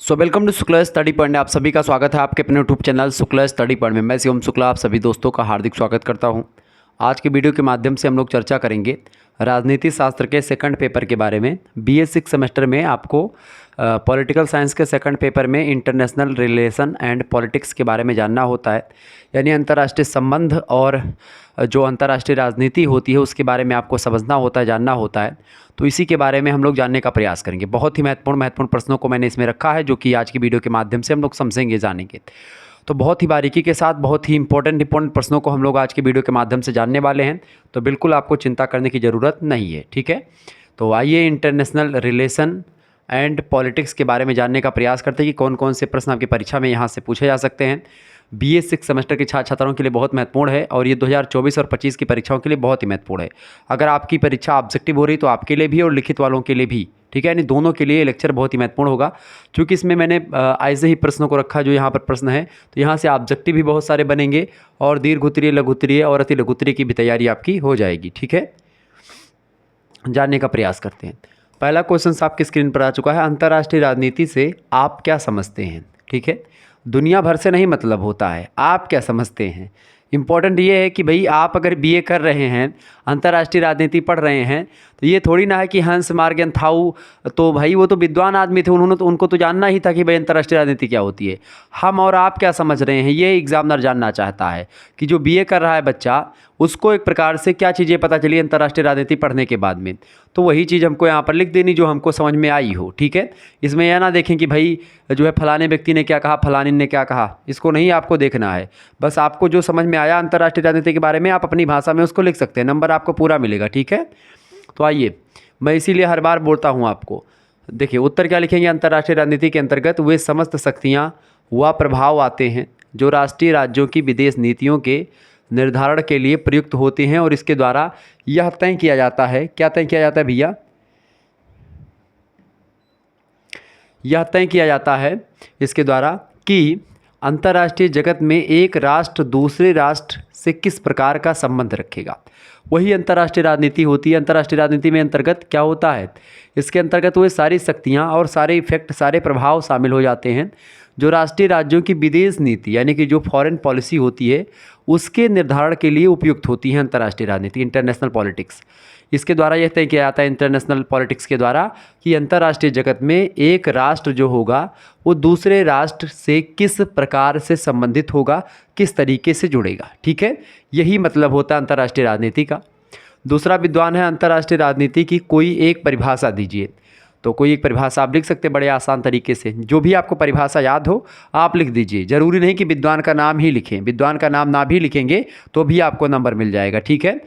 Welcome to Shukla study point. आप सभी का स्वागत है आपके अपने YouTube channel Shukla study point में। मैं शिवम शुक्ला आप सभी दोस्तों का हार्दिक स्वागत करता हूं। आज के वीडियो के माध्यम से हम लोग चर्चा करेंगे राजनीति शास्त्र के सेकंड पेपर के बारे में। BA 6 सेमेस्टर में आपको पॉलिटिकल साइंस के सेकंड पेपर में इंटरनेशनल रिलेशन एंड पॉलिटिक्स के बारे में जानना होता है, यानी अंतर्राष्ट्रीय संबंध और जो अंतर्राष्ट्रीय राजनीति होती है उसके बारे में आपको समझना होता है, जानना होता है। तो इसी के बारे में हम लोग जानने का प्रयास करेंगे। बहुत ही महत्वपूर्ण प्रश्नों को मैंने इसमें रखा है, जो कि आज की वीडियो के माध्यम से हम लोग समझेंगे, जानेंगे। तो बहुत ही बारीकी के साथ बहुत ही इंपॉर्टेंट प्रश्नों को हम लोग आज की वीडियो के माध्यम से जानने वाले हैं। तो बिल्कुल आपको चिंता करने की ज़रूरत नहीं है, ठीक है। तो आइए इंटरनेशनल रिलेशन एंड पॉलिटिक्स के बारे में जानने का प्रयास करते हैं कि कौन कौन से प्रश्न आपकी परीक्षा में यहाँ से पूछे जा सकते हैं। BA 6 सेमेस्टर के छात्र छात्राओं के लिए बहुत महत्वपूर्ण है और ये 2024 और 25 की परीक्षाओं के लिए बहुत ही महत्वपूर्ण है। अगर आपकी परीक्षा ऑब्जेक्टिव हो रही तो आपके लिए भी और लिखित वालों के लिए भी, ठीक है, यानी दोनों के लिए लेक्चर बहुत ही महत्वपूर्ण होगा। क्योंकि इसमें मैंने ऐसे ही प्रश्नों को रखा जो यहाँ पर प्रश्न है, तो यहाँ से ऑब्जेक्टिव भी बहुत सारे बनेंगे और दीर्घ उत्तरीय, लघु उत्तरीय और अति लघु उत्तरीय की भी तैयारी आपकी हो जाएगी, ठीक है। जानने का प्रयास करते हैं। पहला क्वेश्चन आपकी स्क्रीन पर आ चुका है। अंतर्राष्ट्रीय राजनीति से आप क्या समझते हैं, ठीक है। दुनिया भर से नहीं मतलब होता है, आप क्या समझते हैं। इम्पॉर्टेंट ये है कि भाई आप अगर BA कर रहे हैं, अंतर्राष्ट्रीय राजनीति पढ़ रहे हैं, तो ये थोड़ी ना है कि हंस मार्गन थाऊ तो भाई वो तो विद्वान आदमी थे, उनको तो जानना ही था कि भाई अंतर्राष्ट्रीय राजनीति क्या होती है। हम और आप क्या समझ रहे हैं, ये एग्जामिनर जानना चाहता है कि जो BA कर रहा है बच्चा, उसको एक प्रकार से क्या चीज़ें पता चली अंतर्राष्ट्रीय राजनीति पढ़ने के बाद में। तो वही चीज़ हमको यहाँ पर लिख देनी जो हमको समझ में आई हो, ठीक है। इसमें यह ना देखें कि भाई जो है फलाने व्यक्ति ने क्या कहा, फलानी ने क्या कहा, इसको नहीं आपको देखना है। बस आपको जो समझ में आया अंतर्राष्ट्रीय राजनीति के बारे में आप अपनी भाषा में उसको लिख सकते हैं, नंबर आपको पूरा मिलेगा, ठीक है। तो आइए, मैं इसीलिए हर बार बोलता हूँ आपको, देखिए उत्तर क्या लिखेंगे। अंतर्राष्ट्रीय राजनीति के अंतर्गत वे समस्त शक्तियाँ व प्रभाव आते हैं जो राष्ट्रीय राज्यों की विदेश नीतियों के निर्धारण के लिए प्रयुक्त होते हैं और इसके द्वारा यह तय किया जाता है, क्या तय किया जाता है भैया, यह तय किया जाता है इसके द्वारा कि अंतर्राष्ट्रीय जगत में एक राष्ट्र दूसरे राष्ट्र से किस प्रकार का संबंध रखेगा। वही अंतर्राष्ट्रीय राजनीति होती है। अंतर्राष्ट्रीय राजनीति में अंतर्गत क्या होता है, इसके अंतर्गत वो सारी शक्तियाँ और सारे इफेक्ट, सारे प्रभाव शामिल हो जाते हैं जो राष्ट्रीय राज्यों की विदेश नीति यानी कि जो फॉरेन पॉलिसी होती है उसके निर्धारण के लिए उपयुक्त होती है अंतर्राष्ट्रीय राजनीति, इंटरनेशनल पॉलिटिक्स। इसके द्वारा यह तय किया जाता है इंटरनेशनल पॉलिटिक्स के द्वारा कि अंतर्राष्ट्रीय जगत में एक राष्ट्र जो होगा वो दूसरे राष्ट्र से किस प्रकार से संबंधित होगा, किस तरीके से जुड़ेगा, ठीक है। यही मतलब होता है अंतर्राष्ट्रीय राजनीति का। दूसरा विद्वान है अंतर्राष्ट्रीय राजनीति की कोई एक परिभाषा दीजिए। तो कोई एक परिभाषा आप लिख सकते हैं बड़े आसान तरीके से, जो भी आपको परिभाषा याद हो आप लिख दीजिए। ज़रूरी नहीं कि विद्वान का नाम ही लिखें, विद्वान का नाम ना भी लिखेंगे तो भी आपको नंबर मिल जाएगा, ठीक है।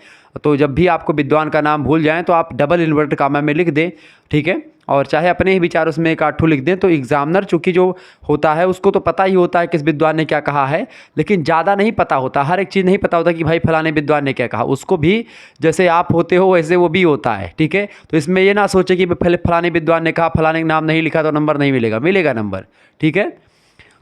तो जब भी आपको विद्वान का नाम भूल जाएं तो आप डबल इन्वर्टेड कामा में लिख दें, ठीक है। और चाहे अपने ही विचार उसमें एक आठों लिख दें। तो एग्जामिनर चूँकि जो होता है उसको तो पता ही होता है किस विद्वान ने क्या कहा है, लेकिन ज़्यादा नहीं पता होता, हर एक चीज़ नहीं पता होता कि भाई फलाने विद्वान ने क्या कहा। उसको भी जैसे आप होते हो वैसे वो भी होता है, ठीक है। तो इसमें ये ना सोचे कि फलाने विद्वान ने कहा, फलाने का नाम नहीं लिखा तो नंबर नहीं मिलेगा, मिलेगा नंबर, ठीक है।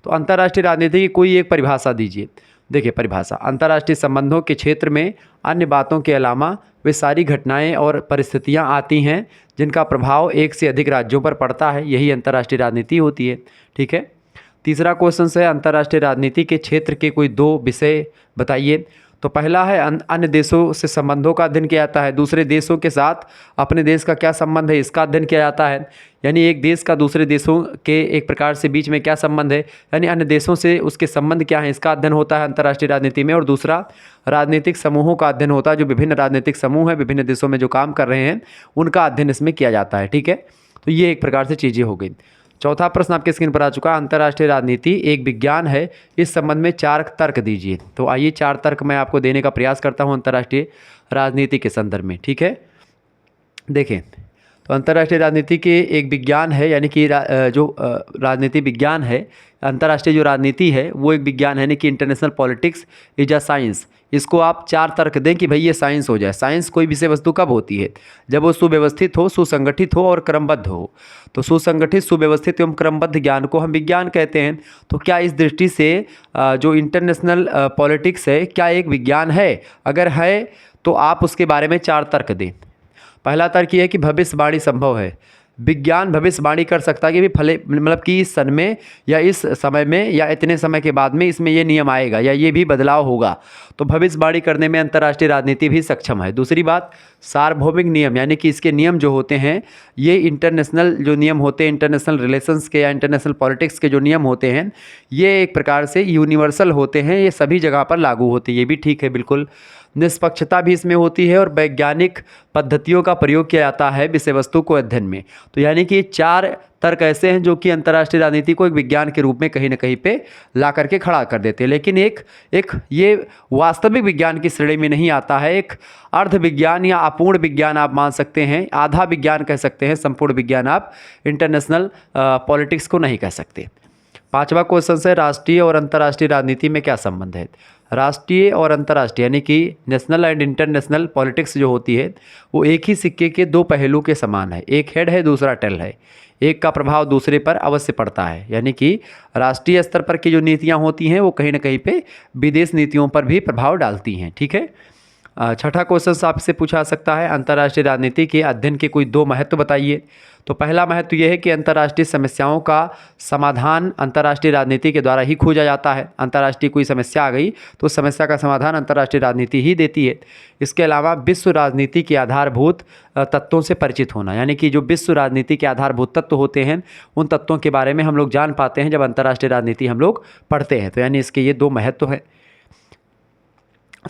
तो अंतर्राष्ट्रीय राजनीति की कोई एक परिभाषा दीजिए। देखिए परिभाषा, अंतर्राष्ट्रीय संबंधों के क्षेत्र में अन्य बातों के अलावा वे सारी घटनाएं और परिस्थितियां आती हैं जिनका प्रभाव एक से अधिक राज्यों पर पड़ता है, यही अंतर्राष्ट्रीय राजनीति होती है, ठीक है। तीसरा क्वेश्चन है अंतर्राष्ट्रीय राजनीति के क्षेत्र के कोई दो विषय बताइए। तो पहला है अन्य देशों से संबंधों का अध्ययन किया जाता है, दूसरे देशों के साथ अपने देश का क्या संबंध है इसका अध्ययन किया जाता है। यानी एक देश का दूसरे देशों के एक प्रकार से बीच में क्या संबंध है, यानी अन्य देशों से उसके संबंध क्या है, इसका अध्ययन होता है अंतर्राष्ट्रीय राजनीति में। और दूसरा राजनीतिक समूहों का अध्ययन होता है, जो विभिन्न राजनीतिक समूह हैं विभिन्न देशों में जो काम कर रहे हैं उनका अध्ययन इसमें किया जाता है, ठीक है। तो ये एक प्रकार से चीज़ें हो गई। चौथा प्रश्न आपके स्क्रीन पर आ चुका है, अंतर्राष्ट्रीय राजनीति एक विज्ञान है, इस संबंध में 4 तर्क दीजिए। तो आइए 4 तर्क मैं आपको देने का प्रयास करता हूं अंतर्राष्ट्रीय राजनीति के संदर्भ में, ठीक है। देखें, तो अंतर्राष्ट्रीय राजनीति के एक विज्ञान है, यानी कि जो राजनीति विज्ञान है, अंतर्राष्ट्रीय जो राजनीति है वो एक विज्ञान है, यानी कि international politics is a science. इसको आप 4 तर्क दें कि भाई ये साइंस हो जाए। साइंस कोई विषय वस्तु कब होती है, जब वो सुव्यवस्थित हो, सुसंगठित हो और क्रमबद्ध हो। तो सुसंगठित, सुव्यवस्थित एवं क्रमबद्ध ज्ञान को हम विज्ञान कहते हैं। तो क्या इस दृष्टि से जो इंटरनेशनल पॉलिटिक्स है क्या एक विज्ञान है, अगर है तो आप उसके बारे में 4 तर्क दें। पहला तर्क ये है कि भविष्यवाणी संभव है। विज्ञान भविष्यवाणी कर सकता है कि भी फले मतलब कि इस सन में या इस समय में या इतने समय के बाद में इसमें ये नियम आएगा या ये भी बदलाव होगा, तो भविष्यवाणी करने में अंतर्राष्ट्रीय राजनीति भी सक्षम है। दूसरी बात, सार्वभौमिक नियम यानी कि इसके नियम जो होते हैं ये इंटरनेशनल जो नियम होते हैं, इंटरनेशनल रिलेशंस के या इंटरनेशनल पॉलिटिक्स के जो नियम होते हैं ये एक प्रकार से यूनिवर्सल होते हैं, ये सभी जगह पर लागू होते हैं, ये भी ठीक है बिल्कुल। निष्पक्षता भी इसमें होती है और वैज्ञानिक पद्धतियों का प्रयोग किया जाता है विषय वस्तु को अध्ययन में। तो यानी कि 4 तर्क ऐसे हैं जो कि अंतर्राष्ट्रीय राजनीति को एक विज्ञान के रूप में कहीं ना कहीं पे ला करके खड़ा कर देते हैं, लेकिन एक ये वास्तविक विज्ञान की श्रेणी में नहीं आता है, एक अर्ध विज्ञान या अपूर्ण विज्ञान आप मान सकते हैं, आधा विज्ञान कह सकते हैं, संपूर्ण विज्ञान आप इंटरनेशनल पॉलिटिक्स को नहीं कह सकते। 5वां क्वेश्चन है, राष्ट्रीय और अंतर्राष्ट्रीय राजनीति में क्या संबंध है। राष्ट्रीय और अंतर्राष्ट्रीय यानी कि नेशनल एंड इंटरनेशनल पॉलिटिक्स जो होती है वो एक ही सिक्के के 2 पहलू के समान है, एक हेड है दूसरा टेल है, एक का प्रभाव दूसरे पर अवश्य पड़ता है। यानी कि राष्ट्रीय स्तर पर की जो नीतियाँ होती हैं वो कहीं ना कहीं पे विदेश नीतियों पर भी प्रभाव डालती हैं, ठीक है। 6ठा क्वेश्चन आपसे पूछा सकता है, अंतर्राष्ट्रीय राजनीति के अध्ययन के कोई 2 महत्व बताइए। तो पहला महत्व यह है कि अंतर्राष्ट्रीय समस्याओं का समाधान अंतर्राष्ट्रीय राजनीति के द्वारा ही खोजा जाता है। अंतर्राष्ट्रीय कोई समस्या आ गई तो उस समस्या का समाधान अंतर्राष्ट्रीय राजनीति ही देती है। इसके अलावा विश्व राजनीति के आधारभूत तत्वों से परिचित होना, यानी कि जो विश्व राजनीति के आधारभूत तत्व होते हैं उन तत्वों के बारे में हम लोग जान पाते हैं जब अंतर्राष्ट्रीय राजनीति हम लोग पढ़ते हैं। तो यानी इसके ये 2 महत्व हैं।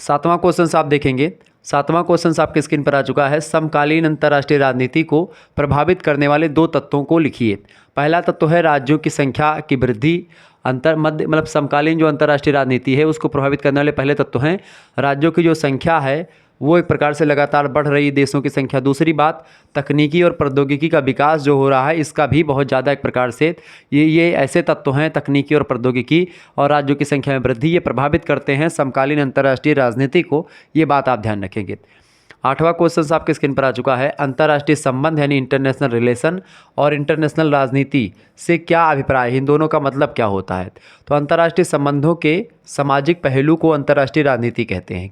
7वां क्वेश्चन आप देखेंगे, 7वां क्वेश्चन आपके स्क्रीन पर आ चुका है, समकालीन अंतर्राष्ट्रीय राजनीति को प्रभावित करने वाले 2 तत्वों को लिखिए। पहला तत्व है राज्यों की संख्या की वृद्धि। मतलब समकालीन जो अंतर्राष्ट्रीय राजनीति है उसको प्रभावित करने वाले पहले तत्व हैं राज्यों की जो संख्या है वो एक प्रकार से लगातार बढ़ रही देशों की संख्या। दूसरी बात, तकनीकी और प्रौद्योगिकी का विकास जो हो रहा है इसका भी बहुत ज़्यादा एक प्रकार से ये ऐसे तत्व हैं, तकनीकी और प्रौद्योगिकी और राज्यों की संख्या में वृद्धि, ये प्रभावित करते हैं समकालीन अंतर्राष्ट्रीय राजनीति को। ये बात आप ध्यान रखेंगे। 8वां क्वेश्चन आपके स्क्रीन पर आ चुका है, अंतर्राष्ट्रीय संबंध यानी इंटरनेशनल रिलेशन और इंटरनेशनल राजनीति से क्या अभिप्राय है, इन दोनों का मतलब क्या होता है। तो अंतर्राष्ट्रीय संबंधों के सामाजिक पहलू को अंतर्राष्ट्रीय राजनीति कहते हैं।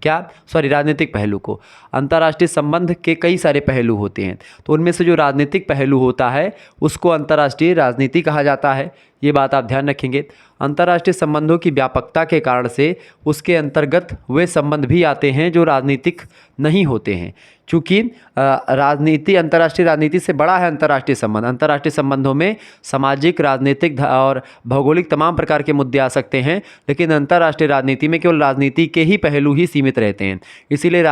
राजनीतिक पहलू को। अंतर्राष्ट्रीय संबंध के कई सारे पहलू होते हैं तो उनमें से जो राजनीतिक पहलू होता है उसको अंतर्राष्ट्रीय राजनीति कहा जाता है। ये बात आप ध्यान रखेंगे। अंतर्राष्ट्रीय संबंधों की व्यापकता के कारण से उसके अंतर्गत वे संबंध भी आते हैं जो राजनीतिक नहीं होते हैं, क्योंकि अंतर्राष्ट्रीय राजनीति से बड़ा है अंतर्राष्ट्रीय संबंध। अंतर्राष्ट्रीय संबंधों में सामाजिक, राजनीतिक और भौगोलिक तमाम प्रकार के मुद्दे आ सकते हैं, लेकिन अंतर्राष्ट्रीय राजनीति में केवल राजनीति के ही पहलू ही सीमित रहते हैं। इसीलिए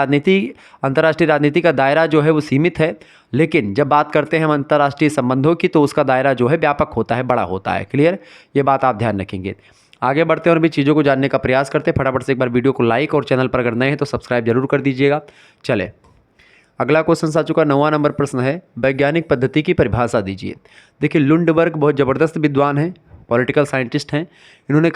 अंतर्राष्ट्रीय राजनीति का दायरा जो है वो सीमित है, लेकिन जब बात करते हैं हम अंतर्राष्ट्रीय संबंधों की तो उसका दायरा जो है व्यापक होता है, बड़ा होता है। क्लियर, ये बात आप ध्यान रखेंगे। आगे बढ़ते हैं और भी चीज़ों को जानने का प्रयास करते हैं। फटाफट से एक बार वीडियो को लाइक और चैनल पर अगर नए हैं तो सब्सक्राइब जरूर कर दीजिएगा। चले, अगला क्वेश्चन आ चुका, 9वां नंबर प्रश्न है, वैज्ञानिक पद्धति की परिभाषा दीजिए। देखिए, लुंडबर्ग बहुत ज़बरदस्त विद्वान हैं, पॉलिटिकल साइंटिस्ट हैं। इन्होंने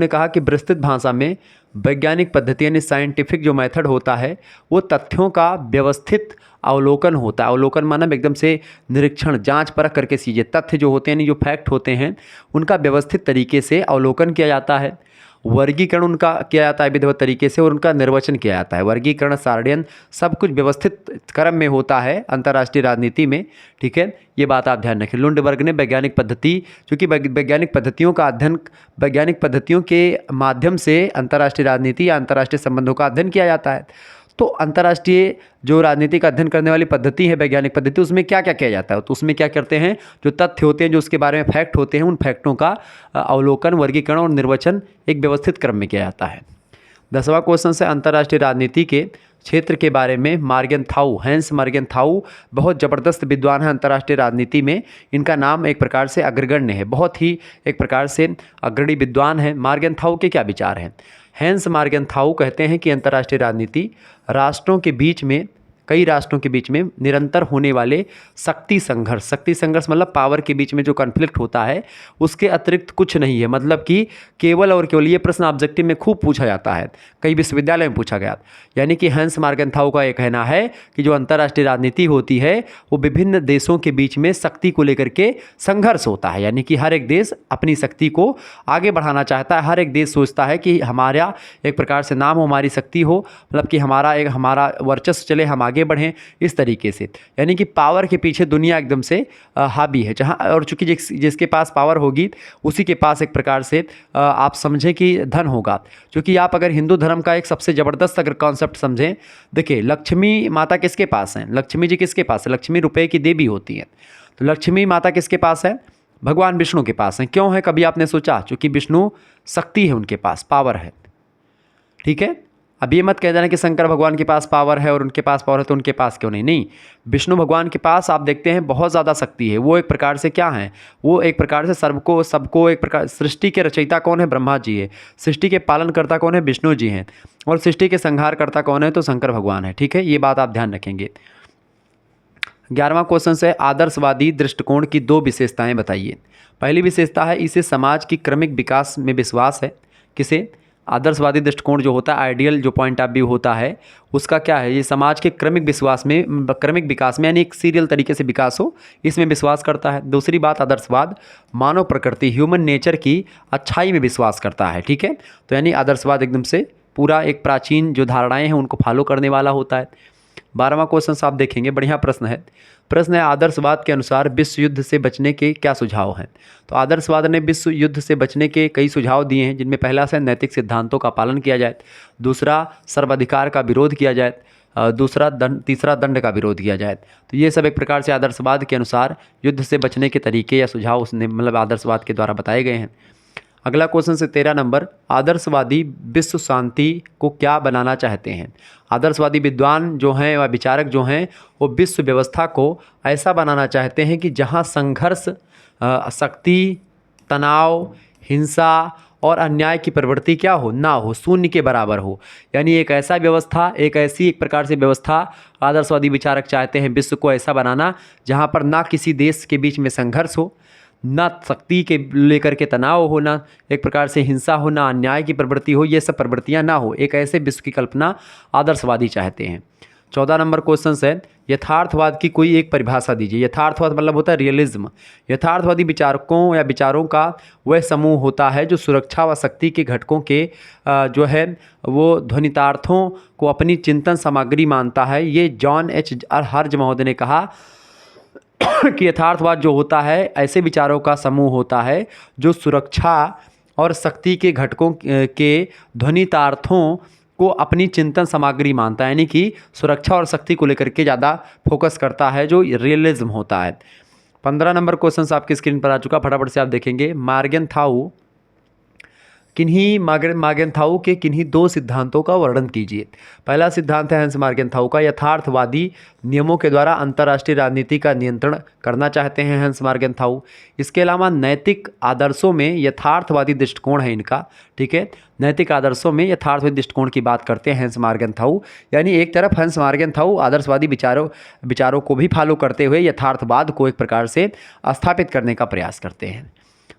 कहा कि विस्तृत भाषा में वैज्ञानिक पद्धति यानी साइंटिफिक जो मेथड होता है वो तथ्यों का व्यवस्थित अवलोकन होता है। अवलोकन माना एकदम से निरीक्षण, जांच परख करके चीज़ें, तथ्य जो होते हैं जो फैक्ट होते हैं उनका व्यवस्थित तरीके से अवलोकन किया जाता है। वर्गीकरण उनका किया जाता है विधिवत तरीके से और उनका निर्वचन किया जाता है। वर्गीकरण, सारणियन सब कुछ व्यवस्थित क्रम में होता है अंतर्राष्ट्रीय राजनीति में, ठीक है। ये बात आप ध्यान रखें। लुंडबर्ग ने वैज्ञानिक पद्धति, चूँकि वैज्ञानिक पद्धतियों का अध्ययन, वैज्ञानिक पद्धतियों के माध्यम से अंतर्राष्ट्रीय राजनीति या अंतर्राष्ट्रीय संबंधों का अध्ययन किया जाता है। तो अंतर्राष्ट्रीय जो राजनीति का अध्ययन करने वाली पद्धति है वैज्ञानिक पद्धति, उसमें क्या क्या किया जाता है, तो उसमें क्या करते हैं, जो तथ्य होते हैं, जो उसके बारे में फैक्ट होते हैं, उन फैक्टों का अवलोकन, वर्गीकरण और निर्वचन एक व्यवस्थित क्रम में किया जाता है। 10वां क्वेश्चन से, अंतर्राष्ट्रीय राजनीति के क्षेत्र के बारे में हैंस मॉर्गेनथाउ बहुत ज़बरदस्त विद्वान है अंतर्राष्ट्रीय राजनीति में। इनका नाम एक प्रकार से अग्रगण्य है, बहुत ही एक प्रकार से अग्रणी विद्वान है। मॉर्गेनथाउ के क्या विचार हैं। हैंस मॉर्गेनथाउ कहते हैं कि अंतर्राष्ट्रीय राजनीति कई राष्ट्रों के बीच में निरंतर होने वाले शक्ति संघर्ष मतलब पावर के बीच में जो कॉन्फ्लिक्ट होता है उसके अतिरिक्त कुछ नहीं है। मतलब कि केवल और केवल, ये प्रश्न ऑब्जेक्टिव में खूब पूछा जाता है, कई विश्वविद्यालय में पूछा गया। यानी कि हैंस मॉर्गेनथाउ का ये कहना है कि जो अंतर्राष्ट्रीय राजनीति होती है वो विभिन्न देशों के बीच में शक्ति को लेकर के संघर्ष होता है। यानी कि हर एक देश अपनी शक्ति को आगे बढ़ाना चाहता है, हर एक देश सोचता है कि हमारा एक प्रकार से नाम हो, हमारी शक्ति हो, मतलब कि हमारा वर्चस्व चले, हम आगे आगे बढ़ें, इस तरीके से। यानी कि पावर के पीछे दुनिया एकदम से हावी है, जहाँ और चूंकि जिसके पास पावर होगी उसी के पास एक प्रकार से आप समझें कि धन होगा। क्योंकि आप अगर हिंदू धर्म का एक सबसे ज़बरदस्त अगर कॉन्सेप्ट समझें, देखिए लक्ष्मी माता किसके पास हैं, लक्ष्मी जी किसके पास है, लक्ष्मी रुपए की देवी होती है। तो लक्ष्मी माता किसके पास है, भगवान विष्णु के पास है। क्यों है, कभी आपने सोचा? क्योंकि विष्णु शक्ति है, उनके पास पावर है, ठीक है। अब ये मत कह देना कि शंकर भगवान के पास पावर है और उनके पास पावर है तो उनके पास क्यों नहीं। नहीं, विष्णु भगवान के पास आप देखते हैं बहुत ज़्यादा शक्ति है। वो एक प्रकार से क्या है, वो एक प्रकार से सबको एक प्रकार, सृष्टि के रचयिता कौन है, ब्रह्मा जी है। सृष्टि के पालन करता कौन है, विष्णु जी हैं। और सृष्टि के संहार करता कौन है, तो शंकर भगवान है, ठीक है। ये बात आप ध्यान रखेंगे। 11वां क्वेश्चन है, आदर्शवादी दृष्टिकोण की 2 विशेषताएं बताइए। पहली विशेषता है, इसे समाज की क्रमिक विकास में विश्वास है। किसे? आदर्शवादी दृष्टिकोण जो होता है, आइडियल जो पॉइंट ऑफ व्यू होता है, उसका क्या है, ये समाज के क्रमिक विकास में यानी एक सीरियल तरीके से विकास हो, इसमें विश्वास करता है। दूसरी बात, आदर्शवाद मानव प्रकृति, ह्यूमन नेचर की अच्छाई में विश्वास करता है, ठीक है। तो यानी आदर्शवाद एकदम से पूरा एक प्राचीन जो धारणाएँ हैं उनको फॉलो करने वाला होता है। 12वां क्वेश्चन आप देखेंगे, बढ़िया प्रश्न है। प्रश्न है, आदर्शवाद के अनुसार विश्व युद्ध से बचने के क्या सुझाव हैं। तो आदर्शवाद ने विश्व युद्ध से बचने के कई सुझाव दिए हैं, जिनमें पहला है नैतिक सिद्धांतों का पालन किया जाए, दूसरा सर्वाधिकार का विरोध किया जाए, तीसरा दंड का विरोध किया जाए। तो ये सब एक प्रकार से आदर्शवाद के अनुसार युद्ध से बचने के तरीके या सुझाव उसने मतलब आदर्शवाद के द्वारा बताए गए हैं। अगला क्वेश्चन से 13 नंबर, आदर्शवादी विश्व शांति को क्या बनाना चाहते हैं। आदर्शवादी विद्वान जो हैं व विचारक जो हैं वो विश्व व्यवस्था को ऐसा बनाना चाहते हैं कि जहां संघर्ष, शक्ति, तनाव, हिंसा और अन्याय की प्रवृत्ति क्या हो, ना हो, शून्य के बराबर हो। यानी एक ऐसा व्यवस्था, एक ऐसी एक प्रकार से व्यवस्था आदर्शवादी विचारक चाहते हैं विश्व को ऐसा बनाना जहाँ पर ना किसी देश के बीच में संघर्ष हो, ना शक्ति के लेकर के तनाव हो, ना एक प्रकार से हिंसा हो, ना अन्याय की प्रवृत्ति हो, ये सब प्रवृत्तियां ना हो। एक ऐसे विश्व की कल्पना आदर्शवादी चाहते हैं। 14 नंबर क्वेश्चन है, यथार्थवाद की कोई एक परिभाषा दीजिए। यथार्थवाद मतलब होता है रियलिज्म। यथार्थवादी विचारकों या विचारों का वह समूह होता है जो सुरक्षा व शक्ति के घटकों के जो है वो ध्वनितार्थों को अपनी चिंतन सामग्री मानता है। ये जॉन एच हर्ज महोदय ने कहा कि यथार्थवाद जो होता है ऐसे विचारों का समूह होता है जो सुरक्षा और शक्ति के घटकों के ध्वनितार्थों को अपनी चिंतन सामग्री मानता है, यानी कि सुरक्षा और शक्ति को लेकर के ज़्यादा फोकस करता है, जो रियलिज्म होता है। 15 नंबर क्वेश्चन आपकी स्क्रीन पर आ चुका, फटाफट से आप देखेंगे। मार्गेनथाउ के किन्हीं 2 सिद्धांतों का वर्णन कीजिए। पहला सिद्धांत है हैंस मार्गेनथाउ का, यथार्थवादी नियमों के द्वारा अंतर्राष्ट्रीय राजनीति का नियंत्रण करना चाहते हैं हैंस मार्गेनथाउ। इसके अलावा नैतिक आदर्शों में यथार्थवादी दृष्टिकोण है इनका, ठीक है। नैतिक आदर्शों में यथार्थवादी दृष्टिकोण की बात करते हैं हैंस मार्गेनथाउ। यानी एक तरफ हैंस मार्गेनथाउ आदर्शवादी विचारों को भी फॉलो करते हुए यथार्थवाद को एक प्रकार से स्थापित करने का प्रयास करते हैं।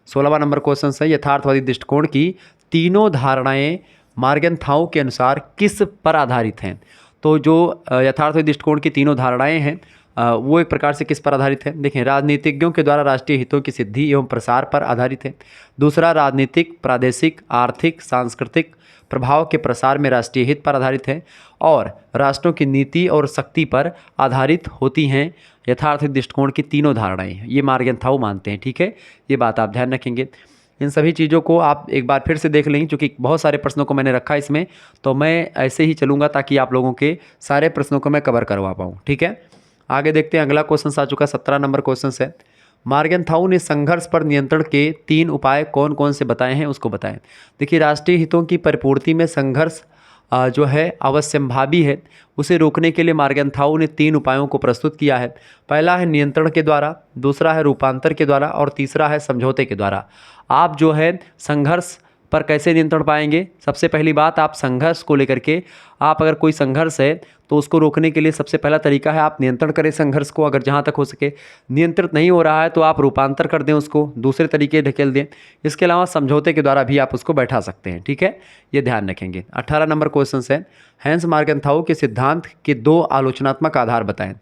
16वां नंबर क्वेश्चन है, यथार्थवादी दृष्टिकोण की तीनों धारणाएं मार्गेनथाउ के अनुसार किस पर आधारित हैं। तो जो यथार्थवादी दृष्टिकोण की तीनों धारणाएं हैं वो एक प्रकार से किस पर आधारित है। देखें, राजनीतिज्ञों के द्वारा राष्ट्रीय हितों की सिद्धि एवं प्रसार पर आधारित है। दूसरा, राजनीतिक, प्रादेशिक, आर्थिक, सांस्कृतिक प्रभाव के प्रसार में राष्ट्रीय हित पर आधारित है। और राष्ट्रों की नीति और शक्ति पर आधारित होती हैं यथार्थ दृष्टिकोण की तीनों धारणाएं। ये मार्गेनथाउ मानते हैं, ठीक है। ये बात आप ध्यान रखेंगे। इन सभी चीज़ों को आप एक बार फिर से देख लेंगे, क्योंकि बहुत सारे प्रश्नों को मैंने रखा इसमें, तो मैं ऐसे ही चलूँगा ताकि आप लोगों के सारे प्रश्नों को मैं कवर करवा पाऊँ, ठीक है। आगे देखते हैं, अगला क्वेश्चन आ चुका 17 नंबर क्वेश्चन है, मार्गेनथाउ ने संघर्ष पर नियंत्रण के 3 उपाय कौन कौन से बताए हैं उसको बताएं। देखिए, राष्ट्रीय हितों की परिपूर्ति में संघर्ष जो है अवश्यंभावी है। उसे रोकने के लिए मार्गेनथाउ ने 3 उपायों को प्रस्तुत किया है। पहला है नियंत्रण के द्वारा, दूसरा है रूपांतर के द्वारा और तीसरा है समझौते के द्वारा। आप जो है संघर्ष पर कैसे नियंत्रण पाएंगे। सबसे पहली बात, आप संघर्ष को लेकर के, आप अगर कोई संघर्ष है तो उसको रोकने के लिए सबसे पहला तरीका है आप नियंत्रण करें संघर्ष को, अगर जहाँ तक हो सके। नियंत्रित नहीं हो रहा है तो आप रूपांतर कर दें, उसको दूसरे तरीके ढकेल दें। इसके अलावा समझौते के द्वारा भी आप उसको बैठा सकते हैं, ठीक है। ये ध्यान रखेंगे। 18 नंबर क्वेश्चन है, हैंस मार्गेनथाउ के सिद्धांत के 2 आलोचनात्मक आधार बताएं।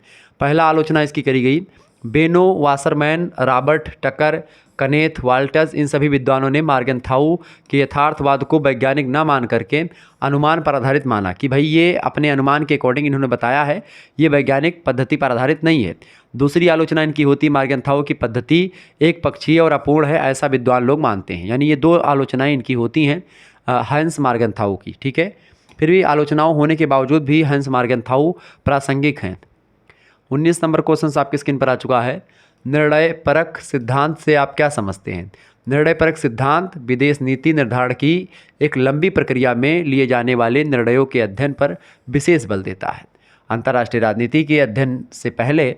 पहला आलोचना इसकी करी गई बेनो, वासरमैन, रॉबर्ट, टकर, कनेथ, वाल्टज, इन सभी विद्वानों ने मार्गेंथाउ के यथार्थवाद को वैज्ञानिक न मान करके अनुमान पर आधारित माना कि भाई ये अपने अनुमान के अकॉर्डिंग इन्होंने बताया है, ये वैज्ञानिक पद्धति पर आधारित नहीं है। दूसरी आलोचना इनकी होती मार्गेंथाउ की पद्धति एक पक्षीय और अपूर्ण है, ऐसा विद्वान लोग मानते हैं। यानी ये दो आलोचनाएं इनकी होती हैं हंस मार्गेंथाउ की, ठीक है। फिर भी आलोचनाओं होने के बावजूद भी हंस मार्गेंथाउ प्रासंगिक हैं। 19 नंबर क्वेश्चन आपकी स्क्रीन पर आ चुका है। निर्णय परक सिद्धांत से आप क्या समझते हैं? निर्णय परक सिद्धांत विदेश नीति निर्धारण की एक लंबी प्रक्रिया में लिए जाने वाले निर्णयों के अध्ययन पर विशेष बल देता है। अंतर्राष्ट्रीय राजनीति के अध्ययन से पहले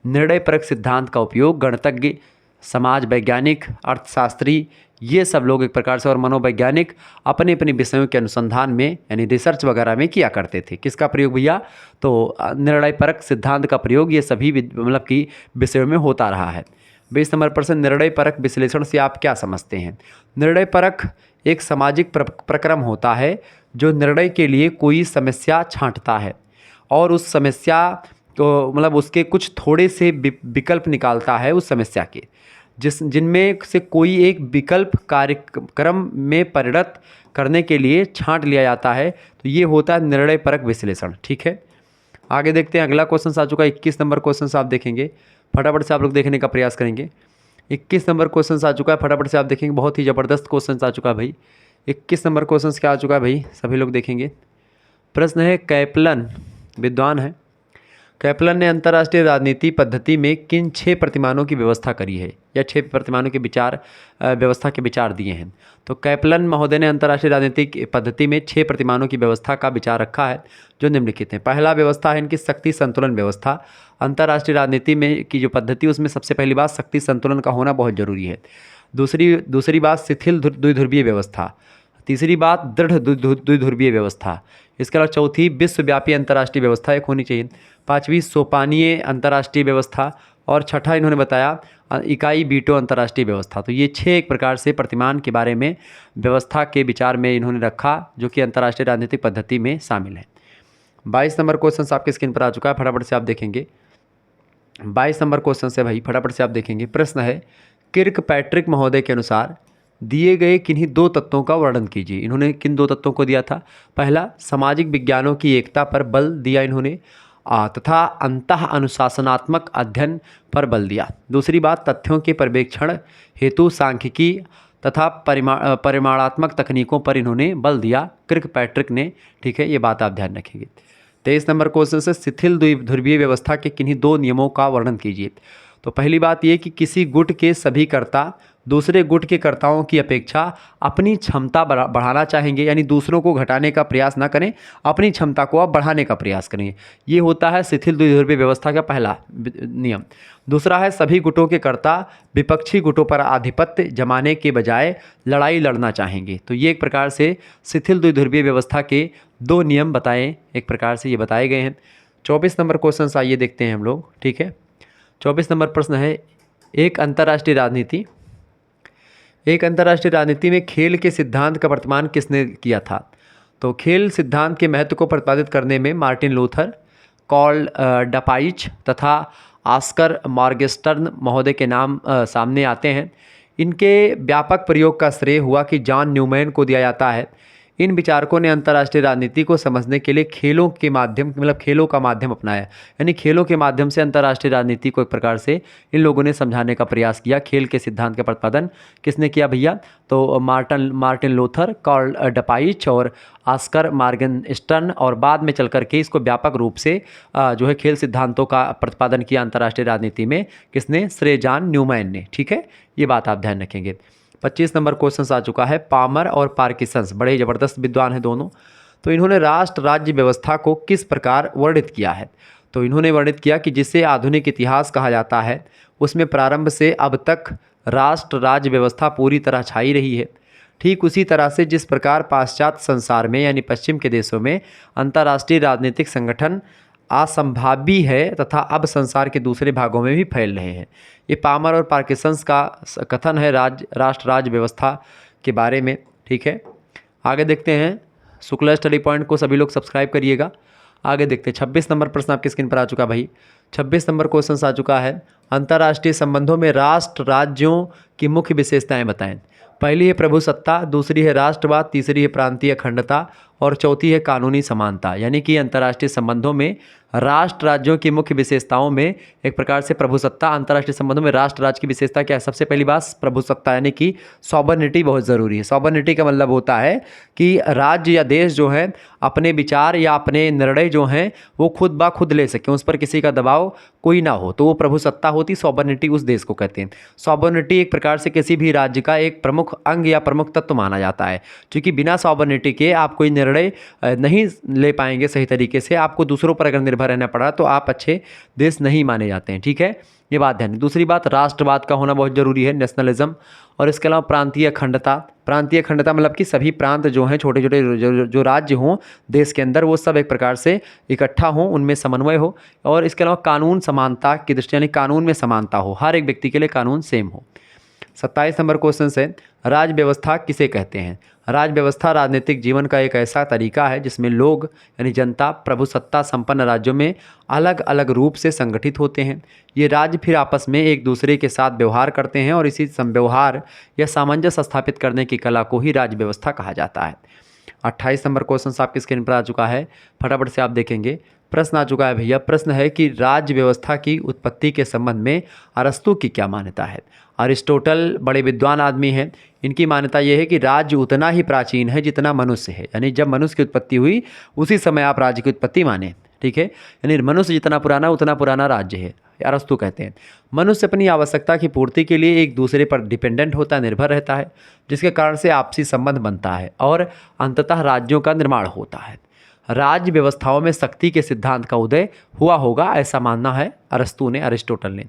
निर्णय परक सिद्धांत का उपयोग गणितज्ञ, समाज वैज्ञानिक, अर्थशास्त्री, ये सब लोग एक प्रकार से और मनोवैज्ञानिक अपने अपने विषयों के अनुसंधान में यानी रिसर्च वगैरह में किया करते थे। किसका प्रयोग भैया? तो निर्णय परक सिद्धांत का प्रयोग ये सभी मतलब कि विषयों में होता रहा है। 20 नंबर प्रश्न, निर्णय परक विश्लेषण से आप क्या समझते हैं? निर्णय परक एक सामाजिक प्रक्रम होता है जो निर्णय के लिए कोई समस्या छांटता है और उस समस्या तो मतलब उसके कुछ थोड़े से विकल्प निकालता है उस समस्या के, जिनमें से कोई एक विकल्प कार्यक्रम में परिणत करने के लिए छांट लिया जाता है। तो ये होता है निर्णय परक विश्लेषण, ठीक है। आगे देखते हैं, अगला क्वेश्चन आ चुका है। 21 नंबर क्वेश्चन आप देखेंगे, फटाफट से आप लोग देखने का प्रयास करेंगे। 21 नंबर क्वेश्चन आ चुका है, फटाफट से आप देखेंगे। बहुत ही ज़बरदस्त क्वेश्चन आ चुका है भाई। 21 नंबर क्वेश्चन क्या आ चुका है भाई, सभी लोग देखेंगे। प्रश्न है, कैपलन विद्वान है, कैपलन ने अंतर्राष्ट्रीय राजनीति पद्धति में किन 6 प्रतिमानों की व्यवस्था करी है या 6 प्रतिमानों के व्यवस्था के विचार दिए हैं? तो कैपलन महोदय ने अंतर्राष्ट्रीय राजनीतिक पद्धति में 6 प्रतिमानों की व्यवस्था का विचार रखा है जो निम्नलिखित हैं। पहला व्यवस्था है इनकी शक्ति संतुलन व्यवस्था। अंतर्राष्ट्रीय राजनीति में की जो पद्धति उसमें सबसे पहली बात शक्ति संतुलन का होना बहुत जरूरी है। दूसरी बात शिथिल द्विध्रुवीय व्यवस्था। तीसरी बात दृढ़ द्विध्रुवीय व्यवस्था। इसके अलावा चौथी विश्वव्यापी अंतर्राष्ट्रीय व्यवस्था एक होनी चाहिए। पांचवी सोपानीय अंतर्राष्ट्रीय व्यवस्था और छठा इन्होंने बताया इकाई बीटो अंतर्राष्ट्रीय व्यवस्था। तो ये 6 एक प्रकार से प्रतिमान के बारे में व्यवस्था के विचार में इन्होंने रखा जो कि अंतर्राष्ट्रीय राजनीतिक पद्धति में शामिल है। 22 नंबर क्वेश्चन आपके स्क्रीन पर आ चुका है, फटाफट से आप देखेंगे। 22 नंबर क्वेश्चन से भाई फटाफट से आप देखेंगे। प्रश्न है, किर्कपैट्रिक महोदय के अनुसार दिए गए किन्हीं 2 तत्वों का वर्णन कीजिए। इन्होंने किन 2 तत्वों को दिया था? पहला सामाजिक विज्ञानों की एकता पर बल दिया इन्होंने तथा अंतः अनुशासनात्मक अध्ययन पर बल दिया। दूसरी बात तथ्यों के पर्यवेक्षण हेतु सांख्यिकी तथा परिमाणात्मक तकनीकों पर इन्होंने बल दिया किर्कपैट्रिक ने, ठीक है। ये बात आप ध्यान रखेंगे। 23 नंबर क्वेश्चन से शिथिल द्विध्रुवीय व्यवस्था के किन्हीं 2 नियमों का वर्णन कीजिए। तो पहली बात ये कि किसी गुट के सभी कर्ता दूसरे गुट के कर्ताओं की अपेक्षा अपनी क्षमता बढ़ाना चाहेंगे, यानी दूसरों को घटाने का प्रयास ना करें, अपनी क्षमता को आप बढ़ाने का प्रयास करें। ये होता है शिथिल द्विध्रुवीय व्यवस्था का पहला नियम। दूसरा है सभी गुटों के कर्ता विपक्षी गुटों पर आधिपत्य जमाने के बजाय लड़ाई लड़ना चाहेंगे। तो ये एक प्रकार से शिथिल द्विध्रुवीय व्यवस्था के 2 नियम बताए, एक प्रकार से ये बताए गए हैं। 24 नंबर क्वेश्चन आइए देखते हैं हम लोग, ठीक है। 24 नंबर प्रश्न है, एक अंतर्राष्ट्रीय राजनीति में खेल के सिद्धांत का प्रतिपादन किसने किया था? तो खेल सिद्धांत के महत्व को प्रतिपादित करने में मार्टिन लूथर, कार्ल डपाइच तथा ऑस्कर मॉर्गेस्टर्न महोदय के नाम सामने आते हैं। इनके व्यापक प्रयोग का श्रेय हुआ कि जॉन न्यूमैन को दिया जाता है। इन विचारकों ने अंतर्राष्ट्रीय राजनीति को समझने के लिए खेलों का माध्यम अपनाया, यानी खेलों के माध्यम से अंतर्राष्ट्रीय राजनीति को एक प्रकार से इन लोगों ने समझाने का प्रयास किया। खेल के सिद्धांत का प्रतिपादन किसने किया भैया? तो मार्टिन लूथर, कार्ल डपाइच और ऑस्कर मॉर्गेनस्टर्न, और बाद में चल करके इसको व्यापक रूप से जो है खेल सिद्धांतों का प्रतिपादन किया अंतर्राष्ट्रीय राजनीति में किसने? श्रेय जॉन न्यूमैन ने, ठीक है। ये बात आप ध्यान रखेंगे। 25 नंबर क्वेश्चन आ चुका है। पामर और पार्किंसंस बड़े ज़बरदस्त विद्वान हैं दोनों। तो इन्होंने राष्ट्र राज्य व्यवस्था को किस प्रकार वर्णित किया है? तो इन्होंने वर्णित किया कि जिसे आधुनिक इतिहास कहा जाता है उसमें प्रारंभ से अब तक राष्ट्र राज्य व्यवस्था पूरी तरह छाई रही है। ठीक उसी तरह से जिस प्रकार पाश्चात्य संसार में यानी पश्चिम के देशों में अंतर्राष्ट्रीय राजनीतिक संगठन असंभावी है तथा अब संसार के दूसरे भागों में भी फैल रहे हैं। ये पामर और पार्किंसंस का कथन है राष्ट्र राज्य व्यवस्था के बारे में, ठीक है। आगे देखते हैं, शुक्ला स्टडी पॉइंट को सभी लोग सब्सक्राइब करिएगा। आगे देखते हैं 26 नंबर प्रश्न आपकी स्क्रीन पर आ चुका भाई। 26 नंबर क्वेश्चन आ चुका है, अंतर्राष्ट्रीय संबंधों में राष्ट्र राज्यों की मुख्य विशेषताएं बताएं। पहली है प्रभुसत्ता, दूसरी है राष्ट्रवाद, तीसरी है प्रांतीय अखंडता और चौथी है कानूनी समानता। यानी कि अंतर्राष्ट्रीय संबंधों में राष्ट्र राज्यों की मुख्य विशेषताओं में एक प्रकार से प्रभुसत्ता, अंतर्राष्ट्रीय संबंधों में राष्ट्र राज्य की विशेषता क्या है? सबसे पहली बात प्रभुसत्ता, यानी कि सॉवरेनिटी बहुत ज़रूरी है। सॉवरेनिटी का मतलब होता है कि राज्य या देश जो है अपने विचार या अपने निर्णय जो हैं वो खुद ब खुद ले सकें, उस पर किसी का दबाव कोई ना हो, तो वो प्रभुसत्ता होती। सॉवरेनिटी उस देश को कहते हैं। सॉवरेनिटी एक प्रकार से किसी भी राज्य का एक प्रमुख अंग या प्रमुख तत्व माना जाता है, क्योंकि बिना सॉवरेनिटी के आप कोई निर्णय नहीं ले पाएंगे सही तरीके से। आपको दूसरों पर अगर निर्भर रहना पड़ा तो आप अच्छे देश नहीं माने जाते हैं। ठीक है, ये बात ध्यान। दूसरी बात, राष्ट्रवाद का होना बहुत जरूरी है, नेशनलिज्म। और इसके अलावा प्रांतीय अखंडता। प्रांतीय अखंडता मतलब कि सभी प्रांत जो हैं, छोटे छोटे जो राज्य हों देश के अंदर, वो सब एक प्रकार से इकट्ठा हों, उनमें समन्वय हो। और इसके अलावा कानून समानता की दृष्टि, यानी कानून में समानता हो, हर एक व्यक्ति के लिए कानून सेम हो। 27 नंबर क्वेश्चन है, राज्य व्यवस्था किसे कहते हैं? राज्य व्यवस्था राजनीतिक जीवन का एक ऐसा तरीका है जिसमें लोग यानी जनता प्रभुसत्ता संपन्न राज्यों में अलग अलग रूप से संगठित होते हैं। ये राज्य फिर आपस में एक दूसरे के साथ व्यवहार करते हैं और इसी संव्यवहार या सामंजस्य स्थापित करने की कला को ही राज्य व्यवस्था कहा जाता है। 28 नंबर क्वेश्चन आपकी स्क्रीन पर आ चुका है, फटाफट से आप देखेंगे। प्रश्न आ चुका है भैया, प्रश्न है कि राज्य व्यवस्था की उत्पत्ति के संबंध में अरस्तू की क्या मान्यता है? अरिस्टोटल बड़े विद्वान आदमी हैं, इनकी मान्यता यह है कि राज्य उतना ही प्राचीन है जितना मनुष्य है। यानी जब मनुष्य की उत्पत्ति हुई उसी समय आप राज्य की उत्पत्ति माने। ठीक है, यानी मनुष्य जितना पुराना उतना पुराना राज्य है, अरस्तू कहते हैं। मनुष्य अपनी आवश्यकता की पूर्ति के लिए एक दूसरे पर डिपेंडेंट होता है, निर्भर रहता है, जिसके कारण से आपसी संबंध बनता है और अंततः राज्यों का निर्माण होता है। राज्य व्यवस्थाओं में शक्ति के सिद्धांत का उदय हुआ होगा, ऐसा मानना है अरस्तू ने, अरिस्टोटल ने।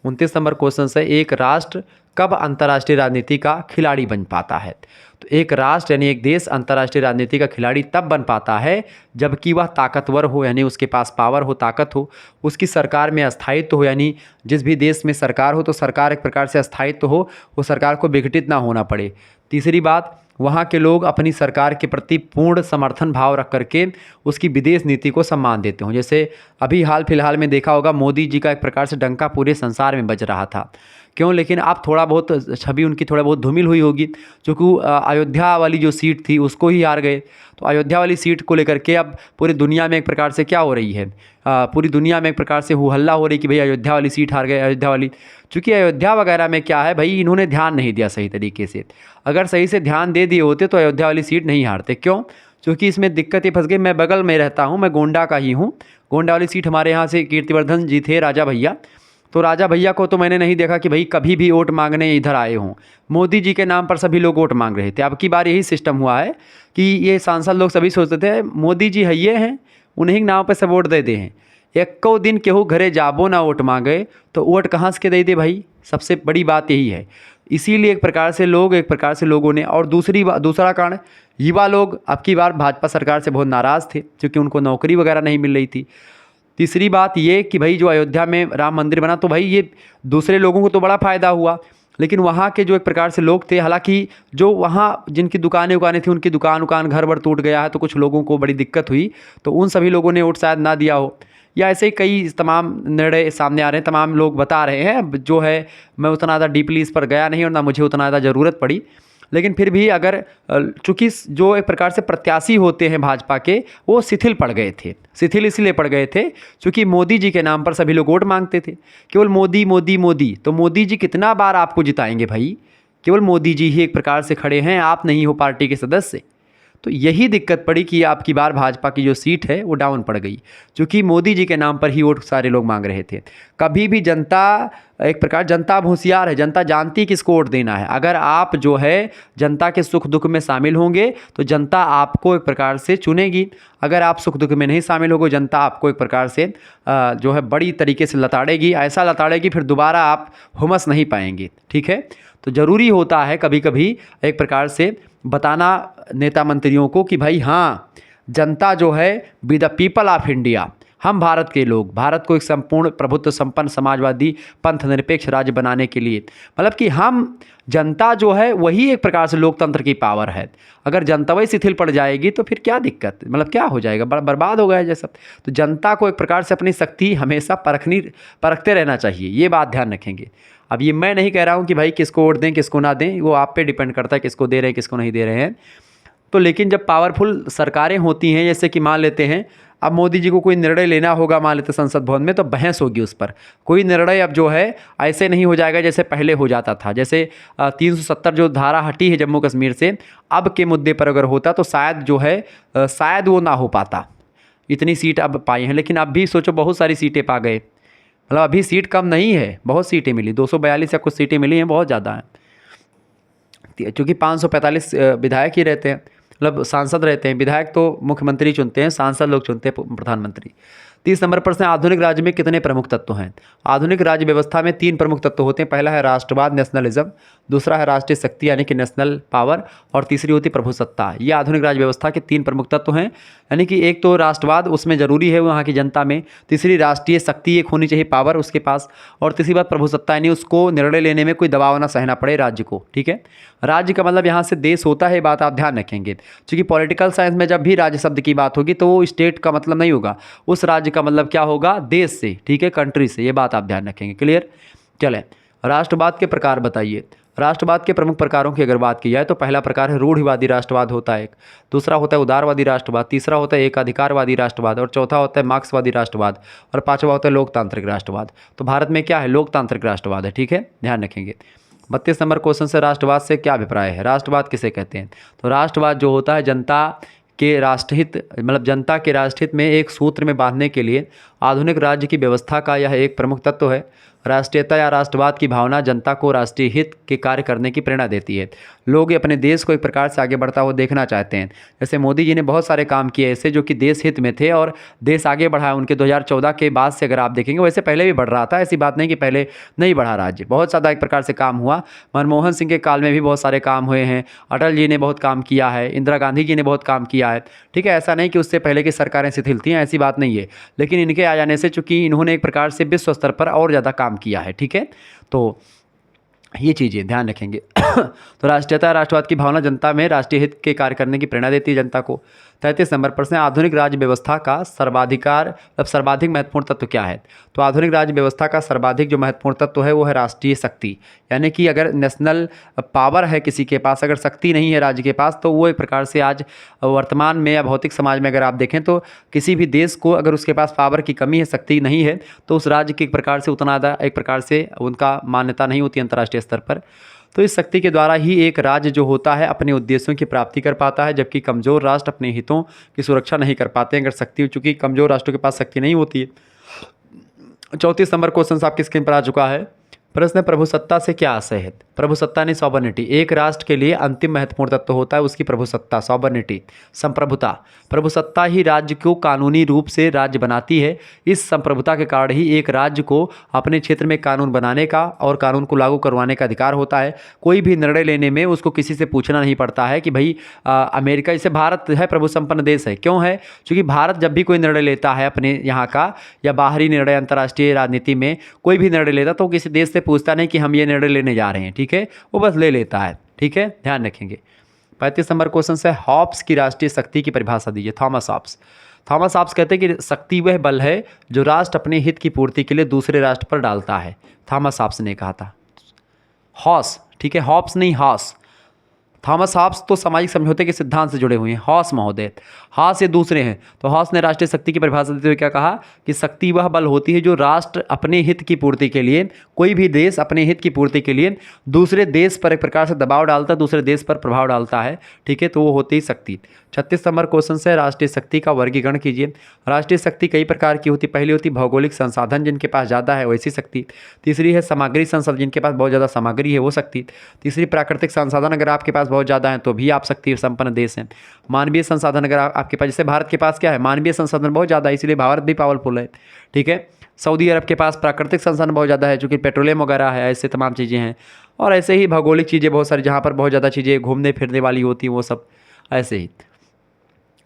29 नंबर क्वेश्चन है, एक राष्ट्र कब अंतर्राष्ट्रीय राजनीति का खिलाड़ी बन पाता है? तो एक राष्ट्र यानी एक देश अंतर्राष्ट्रीय राजनीति का खिलाड़ी तब बन पाता है जबकि वह ताकतवर हो, यानी उसके पास पावर हो, ताकत हो, उसकी सरकार में अस्थायित्व हो, यानी जिस भी देश में सरकार हो तो सरकार एक प्रकार से अस्थायित्व हो, वो सरकार को विघटित ना होना पड़े। तीसरी बात, वहाँ के लोग अपनी सरकार के प्रति पूर्ण समर्थन भाव रख करके उसकी विदेश नीति को सम्मान देते हों। जैसे अभी हाल फिलहाल में देखा होगा, मोदी जी का एक प्रकार से डंका पूरे संसार में बज रहा था। क्यों? लेकिन अब थोड़ा बहुत छवि उनकी थोड़ा बहुत धूमिल हुई होगी, क्योंकि अयोध्या वाली जो सीट थी उसको ही हार गए। तो अयोध्या वाली सीट को लेकर के अब पूरी दुनिया में एक प्रकार से क्या हो रही है, पूरी दुनिया में एक प्रकार से हो हल्ला हो रही कि भाई अयोध्या वाली सीट हार गए, अयोध्या वाली। चूँकि अयोध्या वगैरह में क्या है भाई, इन्होंने ध्यान नहीं दिया सही तरीके से। अगर सही से ध्यान दे दिए होते तो अयोध्या वाली सीट नहीं हारते। क्यों? क्योंकि इसमें दिक्कत ये फंस गई, मैं बगल में रहता हूँ, मैं गोंडा का ही हूँ। गोंडा वाली सीट हमारे यहाँ से कीर्तिवर्धन जी थे, राजा भैया। तो राजा भैया को तो मैंने नहीं देखा कि भाई कभी भी वोट मांगने इधर आए हों। मोदी जी के नाम पर सभी लोग वोट मांग रहे थे। अब की बार यही सिस्टम हुआ है कि ये सांसद लोग सभी सोचते थे मोदी जी है ये हैं, उन्हीं के नाम पर सब वोट दे दे हैं। एक को दिन केहू घरे जाबो ना वोट मांगे तो वोट कहाँ से दे दे भाई? सबसे बड़ी बात यही है। इसीलिए एक प्रकार से लोगों ने, और दूसरा कारण, युवा लोग अब की बार भाजपा सरकार से बहुत नाराज़ थे क्योंकि उनको नौकरी वगैरह नहीं मिल रही थी। तीसरी बात ये कि भाई जो अयोध्या में राम मंदिर बना तो भाई ये दूसरे लोगों को तो बड़ा फ़ायदा हुआ, लेकिन वहाँ के जो एक प्रकार से लोग थे, हालांकि जो वहाँ जिनकी दुकानें थी उनकी दुकान घर वर टूट गया है तो कुछ लोगों को बड़ी दिक्कत हुई, तो उन सभी लोगों ने वोट शायद ना दिया हो, या ऐसे ही कई तमाम निर्णय सामने आ रहे हैं, तमाम लोग बता रहे हैं। जो है मैं उतना ज़्यादा डीपली इस पर गया नहीं और ना मुझे उतना ज़्यादा ज़रूरत पड़ी, लेकिन फिर भी अगर चूँकि जो एक प्रकार से प्रत्याशी होते हैं भाजपा के, वो शिथिल पड़ गए थे। शिथिल इसलिए पड़ गए थे क्योंकि मोदी जी के नाम पर सभी लोग वोट मांगते थे, केवल मोदी मोदी मोदी। तो मोदी जी कितना बार आपको जिताएंगे भाई? केवल मोदी जी ही एक प्रकार से खड़े हैं, आप नहीं हो पार्टी के सदस्य। तो यही दिक्कत पड़ी कि आपकी बार भाजपा की जो सीट है वो डाउन पड़ गई, क्योंकि मोदी जी के नाम पर ही वोट सारे लोग मांग रहे थे। कभी भी जनता एक प्रकार, जनता अब होशियार है, जनता जानती किसको वोट देना है। अगर आप जो है जनता के सुख दुख में शामिल होंगे तो जनता आपको एक प्रकार से चुनेगी। अगर आप सुख दुख में नहीं शामिल होगे, जनता आपको एक प्रकार से जो है बड़ी तरीके से लताड़ेगी, ऐसा लताड़ेगी फिर दोबारा आप हुमस नहीं पाएंगे। ठीक है, तो ज़रूरी होता है कभी कभी एक प्रकार से बताना नेता मंत्रियों को कि भाई हाँ, जनता जो है be the people of India, हम भारत के लोग भारत को एक संपूर्ण प्रभुत्व संपन्न समाजवादी पंथ निरपेक्ष राज्य बनाने के लिए, मतलब कि हम जनता जो है वही एक प्रकार से लोकतंत्र की पावर है। अगर जनता वही शिथिल पड़ जाएगी तो फिर क्या दिक्कत, मतलब क्या हो जाएगा, बर्बाद हो गया जैसा। तो जनता को एक प्रकार से अपनी शक्ति हमेशा परखते रहना चाहिए, ये बात ध्यान रखेंगे। अब ये मैं नहीं कह रहा हूँ कि भाई किसको वोट दें किसको ना दें, वो आप पे डिपेंड करता है किसको दे रहे हैं किसको नहीं दे रहे हैं। तो लेकिन जब पावरफुल सरकारें होती हैं, जैसे कि मान लेते हैं अब मोदी जी को कोई निर्णय लेना होगा मान लेते संसद भवन में, तो बहस होगी उस पर। कोई निर्णय अब जो है ऐसे नहीं हो जाएगा जैसे पहले हो जाता था। जैसे 370 जो धारा हटी है जम्मू कश्मीर से, अब के मुद्दे पर अगर होता तो शायद जो है शायद वो ना हो पाता। इतनी सीट अब पाई हैं, लेकिन अब भी सोचो बहुत सारी सीटें पा गए, मतलब अभी सीट कम नहीं है, बहुत सीटें मिली, 242 या कुछ सीटें मिली हैं, बहुत ज़्यादा हैं। चूँकि 545 विधायक ही रहते हैं, मतलब सांसद रहते हैं। विधायक तो मुख्यमंत्री चुनते हैं, सांसद लोग चुनते हैं प्रधानमंत्री। 30 नंबर पर से आधुनिक राज्य में कितने प्रमुख तत्व हैं? आधुनिक राज्य व्यवस्था में 3 प्रमुख तत्व होते हैं। पहला है राष्ट्रवाद नेशनलिज्म, दूसरा है राष्ट्रीय शक्ति यानी कि नेशनल पावर, और तीसरी होती प्रभुसत्ता। ये आधुनिक राज्य व्यवस्था के 3 प्रमुख तत्व हैं। यानी कि एक तो राष्ट्रवाद, उसमें ज़रूरी है वहाँ की जनता में। तीसरी राष्ट्रीय शक्ति एक होनी चाहिए, पावर उसके पास। और तीसरी बात प्रभुसत्ता, यानी उसको निर्णय लेने में कोई दबाव ना सहना पड़े राज्य को। ठीक है, राज्य का मतलब यहाँ से देश होता है, बात आप ध्यान रखेंगे। क्योंकि पॉलिटिकल साइंस में जब भी राज्य शब्द की बात होगी तो वो स्टेट का मतलब नहीं होगा, उस राज्य का मतलब क्या होगा, देश से। ठीक है, कंट्री से, ये बात आप ध्यान रखेंगे। क्लियर? चलें, राष्ट्रवाद के प्रकार बताइए। राष्ट्रवाद के प्रमुख प्रकारों की अगर बात की जाए तो पहला प्रकार है रूढ़िवादी राष्ट्रवाद होता है एक, दूसरा होता है उदारवादी राष्ट्रवाद, तीसरा होता है एकाधिकारवादी राष्ट्रवाद, और चौथा होता है मार्क्सवादी राष्ट्रवाद, और पांचवा होता है लोकतांत्रिक राष्ट्रवाद। तो भारत में क्या है, लोकतांत्रिक राष्ट्रवाद है। ठीक है, ध्यान रखेंगे। 32 नंबर क्वेश्चन से राष्ट्रवाद से क्या अभिप्राय है? राष्ट्रवाद किसे कहते हैं? तो राष्ट्रवाद जो होता है जनता के राष्ट्रहित, मतलब जनता के राष्ट्रहित में एक सूत्र में बांधने के लिए आधुनिक राज्य की व्यवस्था का यह एक प्रमुख तत्व है। राष्ट्रीयता या राष्ट्रवाद की भावना जनता को राष्ट्रीय हित के कार्य करने की प्रेरणा देती है। लोग अपने देश को एक प्रकार से आगे बढ़ता हुआ देखना चाहते हैं। जैसे मोदी जी ने बहुत सारे काम किए ऐसे जो कि देश हित में थे और देश आगे बढ़ा है उनके 2014 के बाद से। अगर आप देखेंगे वैसे पहले भी बढ़ रहा था, ऐसी बात नहीं कि पहले नहीं बढ़ा राज्य, बहुत ज़्यादा एक प्रकार से काम हुआ। मनमोहन सिंह के काल में भी बहुत सारे काम हुए हैं, अटल जी ने बहुत काम किया है, इंदिरा गांधी जी ने बहुत काम किया है। ठीक है, ऐसा नहीं कि उससे पहले की सरकारें शिथिल थीं, ऐसी बात नहीं है। लेकिन इनके आ जाने से चूँकि इन्होंने एक प्रकार से विश्व स्तर पर और ज़्यादा काम किया है। ठीक है, तो ये चीज़ें ध्यान रखेंगे। तो राष्ट्रीयता राष्ट्रवाद की भावना जनता में राष्ट्रीय हित के कार्य करने की प्रेरणा देती है जनता को। 33 नंबर प्रश्न, आधुनिक राज्य व्यवस्था का सर्वाधिक महत्वपूर्ण तत्व क्या है? तो आधुनिक राज्य व्यवस्था का सर्वाधिक जो महत्वपूर्ण तत्व है वो है राष्ट्रीय शक्ति। यानी कि अगर नेशनल पावर है किसी के पास, अगर शक्ति नहीं है राज्य के पास, तो वो एक प्रकार से आज वर्तमान में या भौतिक समाज में अगर आप देखें तो किसी भी देश को अगर उसके पास पावर की कमी है, शक्ति नहीं है, तो उस राज्य की एक प्रकार से उतना एक प्रकार से उनका मान्यता नहीं होती अंतर्राष्ट्रीय स्तर पर। तो इस शक्ति के द्वारा ही एक राज्य जो होता है अपने उद्देश्यों की प्राप्ति कर पाता है, जबकि कमज़ोर राष्ट्र अपने हितों की सुरक्षा नहीं कर पाते हैं अगर शक्ति, चूँकि कमज़ोर राष्ट्रों के पास शक्ति नहीं होती है। 34 नंबर क्वेश्चन आपकी स्क्रीन पर आ चुका है। प्रश्न, प्रभुसत्ता से क्या आशय है? प्रभुसत्ता ने सॉवर्निटी, एक राष्ट्र के लिए अंतिम महत्वपूर्ण तत्व होता है उसकी प्रभुसत्ता, सॉवर्निटी, संप्रभुता। प्रभुसत्ता ही राज्य को कानूनी रूप से राज्य बनाती है। इस संप्रभुता के कारण ही एक राज्य को अपने क्षेत्र में कानून बनाने का और कानून को लागू करवाने का अधिकार होता है। कोई भी निर्णय लेने में उसको किसी से पूछना नहीं पड़ता है कि भाई अमेरिका, जैसे भारत है प्रभु संपन्न देश है, क्यों है? क्योंकि भारत जब भी कोई निर्णय लेता है अपने यहाँ का या बाहरी निर्णय अंतर्राष्ट्रीय राजनीति में कोई भी निर्णय लेता तो किसी देश से पूछता नहीं कि हम ये निर्णय लेने जा रहे हैं। ठीक है, वो बस ले लेता है। ठीक है, ध्यान रखेंगे। 35 नंबर क्वेश्चन से हॉब्स की राष्ट्रीय शक्ति की परिभाषा दीजिए। थॉमस हॉब्स कहते हैं कि शक्ति वह बल है जो राष्ट्र अपने हित की पूर्ति के लिए दूसरे राष्ट्र पर डालता है। थॉमस हॉब्स ने कहा था। हॉस, ठीक है, हॉब्स नहीं हॉस। थॉमस हॉब्स तो सामाजिक समझौते के सिद्धांत से जुड़े हुए हैं। हॉस महोदय, हॉस ये दूसरे हैं। तो हॉस ने राष्ट्रीय शक्ति की परिभाषा देते हुए क्या कहा कि शक्ति वह बल होती है जो राष्ट्र अपने हित की पूर्ति के लिए, कोई भी देश अपने हित की पूर्ति के लिए दूसरे देश पर एक प्रकार से दबाव डालता है, दूसरे देश पर प्रभाव डालता है। ठीक है, तो वो होती है शक्ति। 36 नंबर क्वेश्चन से राष्ट्रीय शक्ति का वर्गीकरण कीजिए। राष्ट्रीय शक्ति कई प्रकार की होती। पहली होती भौगोलिक संसाधन, जिनके पास ज़्यादा है वैसी शक्ति। तीसरी है सामग्री संसाधन, जिनके पास बहुत ज़्यादा सामग्री है वो शक्ति। तीसरी प्राकृतिक संसाधन, अगर आपके पास बहुत ज़्यादा है तो भी आप शक्ति संपन्न देश हैं। मानवीय संसाधन, अगर आपके पास, जैसे भारत के पास क्या है, मानवीय संसाधन बहुत ज़्यादा है, इसलिए भारत भी पावरफुल है। ठीक है, सऊदी अरब के पास प्राकृतिक संसाधन बहुत ज़्यादा है, चूँकि पेट्रोलियम वगैरह है, ऐसे तमाम चीज़ें हैं। और ऐसे ही भौगोलिक चीज़ें बहुत सारी, जहाँ पर बहुत ज़्यादा चीज़ें घूमने फिरने वाली होती हैं, वो सब ऐसे ही।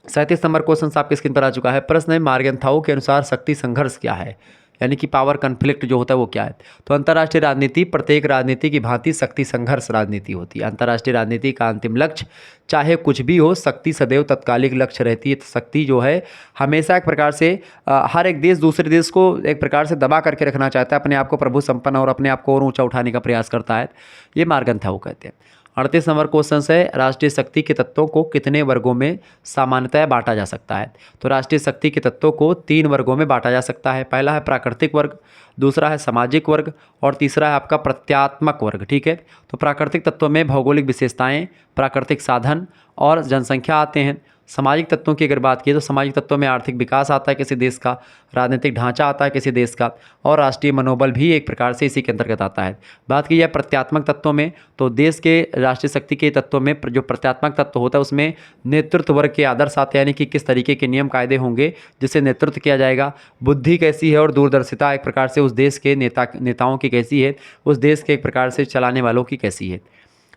37 नंबर क्वेश्चन आपके स्क्रीन पर आ चुका है। प्रश्न है मार्गेंथाउ के अनुसार शक्ति संघर्ष क्या है, यानी कि पावर कन्फ्लिक्ट जो होता है वो क्या है। तो अंतर्राष्ट्रीय राजनीति प्रत्येक राजनीति की भांति शक्ति संघर्ष राजनीति होती है। अंतर्राष्ट्रीय राजनीति का अंतिम लक्ष्य चाहे कुछ भी हो, शक्ति सदैव तत्कालिक लक्ष्य रहती है। तो शक्ति जो है हमेशा एक प्रकार से हर एक देश दूसरे देश को एक प्रकार से दबा करके रखना चाहता है, अपने आप को प्रभु संपन्न और अपने आप को और ऊंचा उठाने का प्रयास करता है। ये मार्गेंथाउ कहते हैं। 38 नंबर क्वेश्चन है राष्ट्रीय शक्ति के तत्वों को कितने वर्गों में सामान्यतः बांटा जा सकता है। तो राष्ट्रीय शक्ति के तत्वों को 3 वर्गों में बांटा जा सकता है। पहला है प्राकृतिक वर्ग, दूसरा है सामाजिक वर्ग और तीसरा है आपका प्रत्यात्मक वर्ग। ठीक है, तो प्राकृतिक तत्वों में भौगोलिक विशेषताएं, प्राकृतिक साधन और जनसंख्या आते हैं। सामाजिक तत्वों की अगर बात की तो सामाजिक तत्वों में आर्थिक विकास आता है किसी देश का, राजनीतिक ढांचा आता है किसी देश का और राष्ट्रीय मनोबल भी एक प्रकार से इसी के अंतर्गत आता है। बात की जाए प्रत्यात्मक तत्वों में तो देश के राष्ट्रीय शक्ति के तत्वों में जो प्रत्यात्मक तत्व होता है उसमें नेतृत्व वर्ग के आदर्श आते हैं, यानी कि किस तरीके के नियम कायदे होंगे जिससे नेतृत्व किया जाएगा, बुद्धि कैसी है और दूरदर्शिता एक प्रकार से उस देश के नेताओं की कैसी है, उस देश के एक प्रकार से चलाने वालों की कैसी है।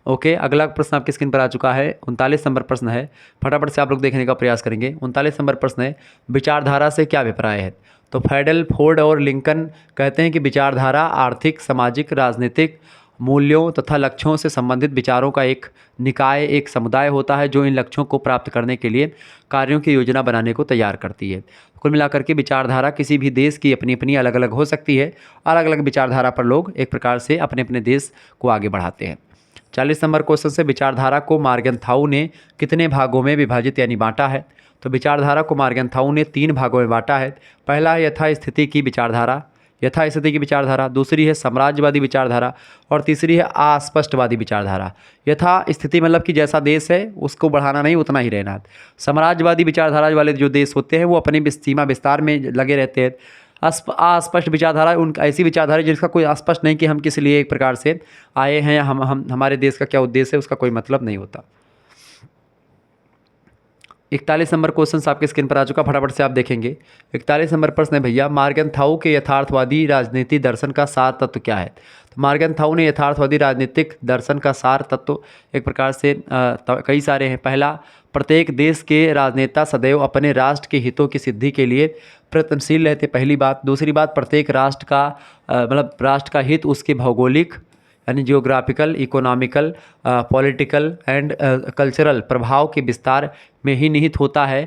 ओके, अगला प्रश्न आपकी स्क्रीन पर आ चुका है। 39 नंबर प्रश्न है, फटाफट से आप लोग देखने का प्रयास करेंगे। 39 नंबर प्रश्न है विचारधारा से क्या अभिप्राय है। तो फैडल, फोर्ड और लिंकन कहते हैं कि विचारधारा आर्थिक, सामाजिक, राजनीतिक मूल्यों तथा लक्ष्यों से संबंधित विचारों का एक निकाय, एक समुदाय होता है जो इन लक्ष्यों को प्राप्त करने के लिए कार्यों की योजना बनाने को तैयार करती है। कुल मिलाकर के विचारधारा किसी भी देश की अपनी अपनी अलग अलग हो सकती है। अलग अलग विचारधारा पर लोग एक प्रकार से अपने अपने देश को आगे बढ़ाते हैं। 40 नंबर क्वेश्चन से विचारधारा को मार्गेंथाउ ने कितने भागों में विभाजित यानी बांटा है। तो विचारधारा को मार्गेंथाउ ने 3 भागों में बांटा है। पहला है यथास्थिति की विचारधारा, यथास्थिति की विचारधारा, दूसरी है साम्राज्यवादी विचारधारा और तीसरी है अस्पष्टवादी विचारधारा। यथास्थिति मतलब कि जैसा देश है उसको बढ़ाना नहीं, उतना ही रहना है। साम्राज्यवादी विचारधारा वाले जो देश होते हैं वो अपनी सीमा विस्तार में लगे रहते हैं। अस्पष्ट विचारधारा उन ऐसी विचारधारा जिसका कोई स्पष्ट नहीं कि हम किस लिए एक प्रकार से आए हैं, हम हमारे देश का क्या उद्देश्य है, उसका कोई मतलब नहीं होता। 41 नंबर क्वेश्चन आपके स्क्रीन पर आ चुका, फटाफट से आप देखेंगे। 41 नंबर प्रश्न है भैया मार्गेंथाउ के यथार्थवादी राजनीति दर्शन का सार तत्व क्या है। तो मार्गेंथाउ ने यथार्थवादी राजनीतिक दर्शन का सार तत्व एक प्रकार से कई सारे हैं। पहला, प्रत्येक देश के राजनेता सदैव अपने राष्ट्र के हितों की सिद्धि के लिए प्रयत्नशील रहते, पहली बात। दूसरी बात, प्रत्येक राष्ट्र का मतलब राष्ट्र का हित उसके भौगोलिक यानी geographical, economical, political and cultural प्रभाव के विस्तार में ही निहित होता है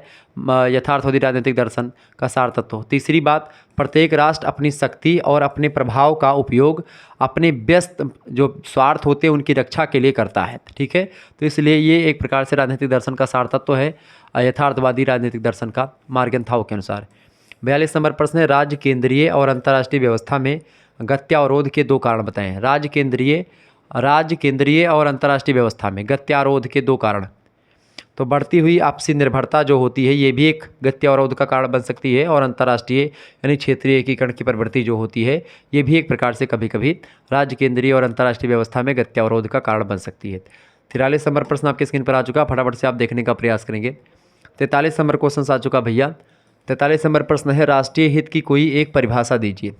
यथार्थवादी राजनीतिक दर्शन का सार तत्व। तीसरी बात, प्रत्येक राष्ट्र अपनी शक्ति और अपने प्रभाव का उपयोग अपने व्यस्त जो स्वार्थ होते हैं उनकी रक्षा के लिए करता है। ठीक है, तो इसलिए ये एक प्रकार से राजनीतिक दर्शन का सार तत्व है यथार्थवादी राजनीतिक दर्शन का मार्गेंथाउ के अनुसार। 42 नंबर प्रश्न है राज्य केंद्रीय और अंतर्राष्ट्रीय व्यवस्था में गत्यावरोध के 2 कारण बताएं। राज्य केंद्रीय और अंतर्राष्ट्रीय व्यवस्था में गत्यावरोध के 2 कारण। तो बढ़ती हुई आपसी निर्भरता जो होती है ये भी एक गत्यावरोध का कारण बन सकती है और अंतर्राष्ट्रीय यानी क्षेत्रीय एकीकरण की प्रवृत्ति जो होती है ये भी एक प्रकार से कभी कभी राज्य केंद्रीय और अंतर्राष्ट्रीय व्यवस्था में गत्यावरोध का कारण बन सकती है। 43 नंबर प्रश्न आपके स्क्रीन पर आ चुका, फटाफट से आप देखने का प्रयास करेंगे। 43 नंबर क्वेश्चन आ चुका भैया। 43 नंबर प्रश्न है राष्ट्रीय हित की कोई एक परिभाषा दीजिए।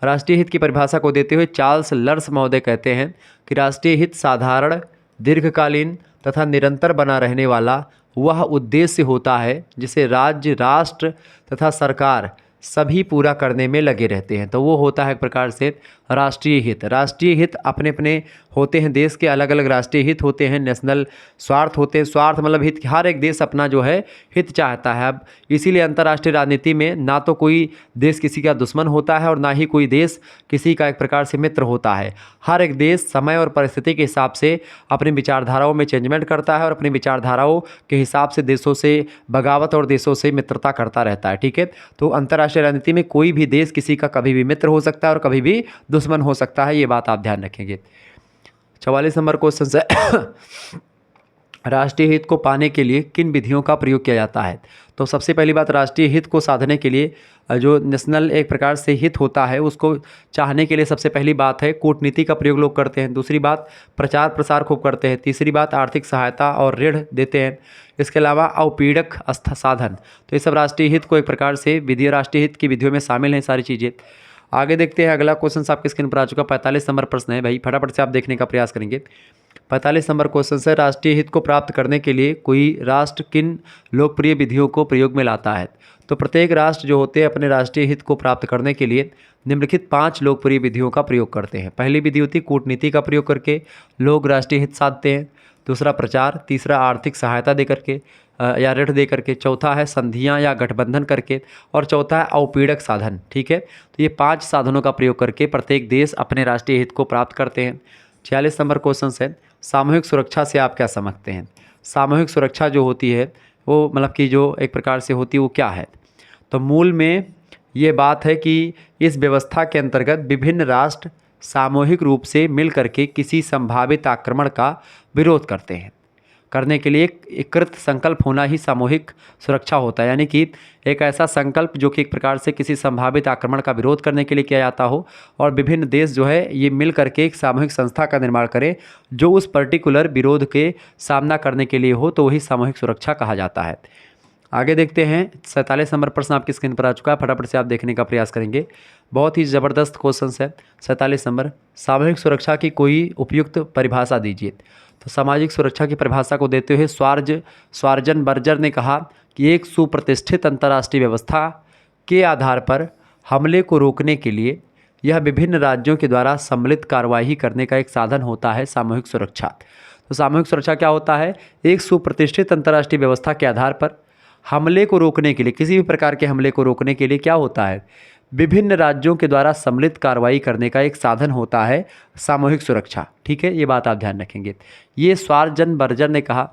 राष्ट्रीय हित की परिभाषा को देते हुए चार्ल्स लर्स महोदय कहते हैं कि राष्ट्रीय हित साधारण, दीर्घकालीन तथा निरंतर बना रहने वाला वह उद्देश्य होता है जिसे राज्य, राष्ट्र तथा सरकार सभी पूरा करने में लगे रहते हैं। तो वो होता है एक प्रकार से राष्ट्रीय हित। राष्ट्रीय हित अपने अपने होते हैं, देश के अलग अलग राष्ट्रीय हित होते हैं, नेशनल स्वार्थ होते हैं। स्वार्थ मतलब हित, हर एक देश अपना जो है हित चाहता है। अब इसीलिए अंतर्राष्ट्रीय राजनीति में ना तो कोई देश किसी का दुश्मन होता है और ना ही कोई देश किसी का एक प्रकार से मित्र होता है। हर एक देश समय और परिस्थिति के हिसाब से अपनी विचारधाराओं में चेंजमेंट करता है और अपनी विचारधाराओं के हिसाब से देशों से बगावत और देशों से मित्रता करता रहता है। ठीक है, तो अंतर्राष्ट्रीय राजनीति में कोई भी देश किसी का कभी भी मित्र हो सकता है और कभी भी दुश्मन हो सकता है, ये बात आप ध्यान रखेंगे। 44 नंबर क्वेश्चन है राष्ट्रीय हित को पाने के लिए किन विधियों का प्रयोग किया जाता है। तो सबसे पहली बात, राष्ट्रीय हित को साधने के लिए जो नेशनल एक प्रकार से हित होता है उसको चाहने के लिए सबसे पहली बात है कूटनीति का प्रयोग लोग करते हैं। दूसरी बात, प्रचार प्रसार खूब करते हैं। तीसरी बात, आर्थिक सहायता और ऋण देते हैं। इसके अलावा औपीड़क साधन। तो ये सब राष्ट्रीय हित को एक प्रकार से विधि राष्ट्रीय हित की विधियों में शामिल हैं सारी चीज़ें। आगे देखते हैं, अगला क्वेश्चन आपके स्क्रीन पर आ चुका 45 नंबर प्रश्न है भाई, फटाफट से आप देखने का प्रयास करेंगे। 45 नंबर क्वेश्चन है, राष्ट्रीय हित को प्राप्त करने के लिए कोई राष्ट्र किन लोकप्रिय विधियों को प्रयोग में लाता है? तो प्रत्येक राष्ट्र जो होते हैं अपने राष्ट्रीय हित को प्राप्त करने के लिए निम्नलिखित 5 लोकप्रिय विधियों का प्रयोग करते हैं। पहली विधि होती है कूटनीति का प्रयोग करके लोग राष्ट्रीय हित साधते हैं। दूसरा प्रचार, तीसरा आर्थिक सहायता दे करके या ऋण दे करके, चौथा है संधियां या गठबंधन करके, और चौथा है औपीड़क साधन। ठीक है, तो ये 5 साधनों का प्रयोग करके प्रत्येक देश अपने राष्ट्रीय हित को प्राप्त करते हैं। 46 नंबर क्वेश्चन है, सामूहिक सुरक्षा से आप क्या समझते हैं? सामूहिक सुरक्षा जो होती है वो मतलब कि जो एक प्रकार से होती है वो क्या है? तो मूल में ये बात है कि इस व्यवस्था के अंतर्गत विभिन्न राष्ट्र सामूहिक रूप से मिल करके किसी संभावित आक्रमण का विरोध करते हैं। करने के लिए एक कृत संकल्प होना ही सामूहिक सुरक्षा होता है, यानी कि एक ऐसा संकल्प जो कि एक प्रकार से किसी संभावित आक्रमण का विरोध करने के लिए किया जाता हो और विभिन्न देश जो है ये मिल करके एक सामूहिक संस्था का निर्माण करें जो उस पर्टिकुलर विरोध के सामना करने के लिए हो, तो वही सामूहिक सुरक्षा कहा जाता है। आगे देखते हैं, 47 नंबर प्रश्न आपकी स्क्रीन पर आ चुका है, फटाफट से आप देखने का प्रयास करेंगे। बहुत ही ज़बरदस्त क्वेश्चन है। 47 नंबर, सामूहिक सुरक्षा की कोई उपयुक्त परिभाषा दीजिए। तो सामाजिक सुरक्षा की परिभाषा को देते हुए स्वार्जन बर्जर ने कहा कि एक सुप्रतिष्ठित अंतर्राष्ट्रीय व्यवस्था के आधार पर हमले को रोकने के लिए यह विभिन्न राज्यों के द्वारा सम्मिलित कार्रवाई करने का एक साधन होता है सामूहिक सुरक्षा। तो सामूहिक सुरक्षा क्या होता है? एक सुप्रतिष्ठित अंतर्राष्ट्रीय व्यवस्था के आधार पर हमले को रोकने के लिए, किसी भी प्रकार के हमले को रोकने के लिए क्या होता है? विभिन्न राज्यों के द्वारा सम्मिलित कार्रवाई करने का एक साधन होता है सामूहिक सुरक्षा। ठीक है, ये बात आप ध्यान रखेंगे। ये स्वार्जन बर्जर ने कहा।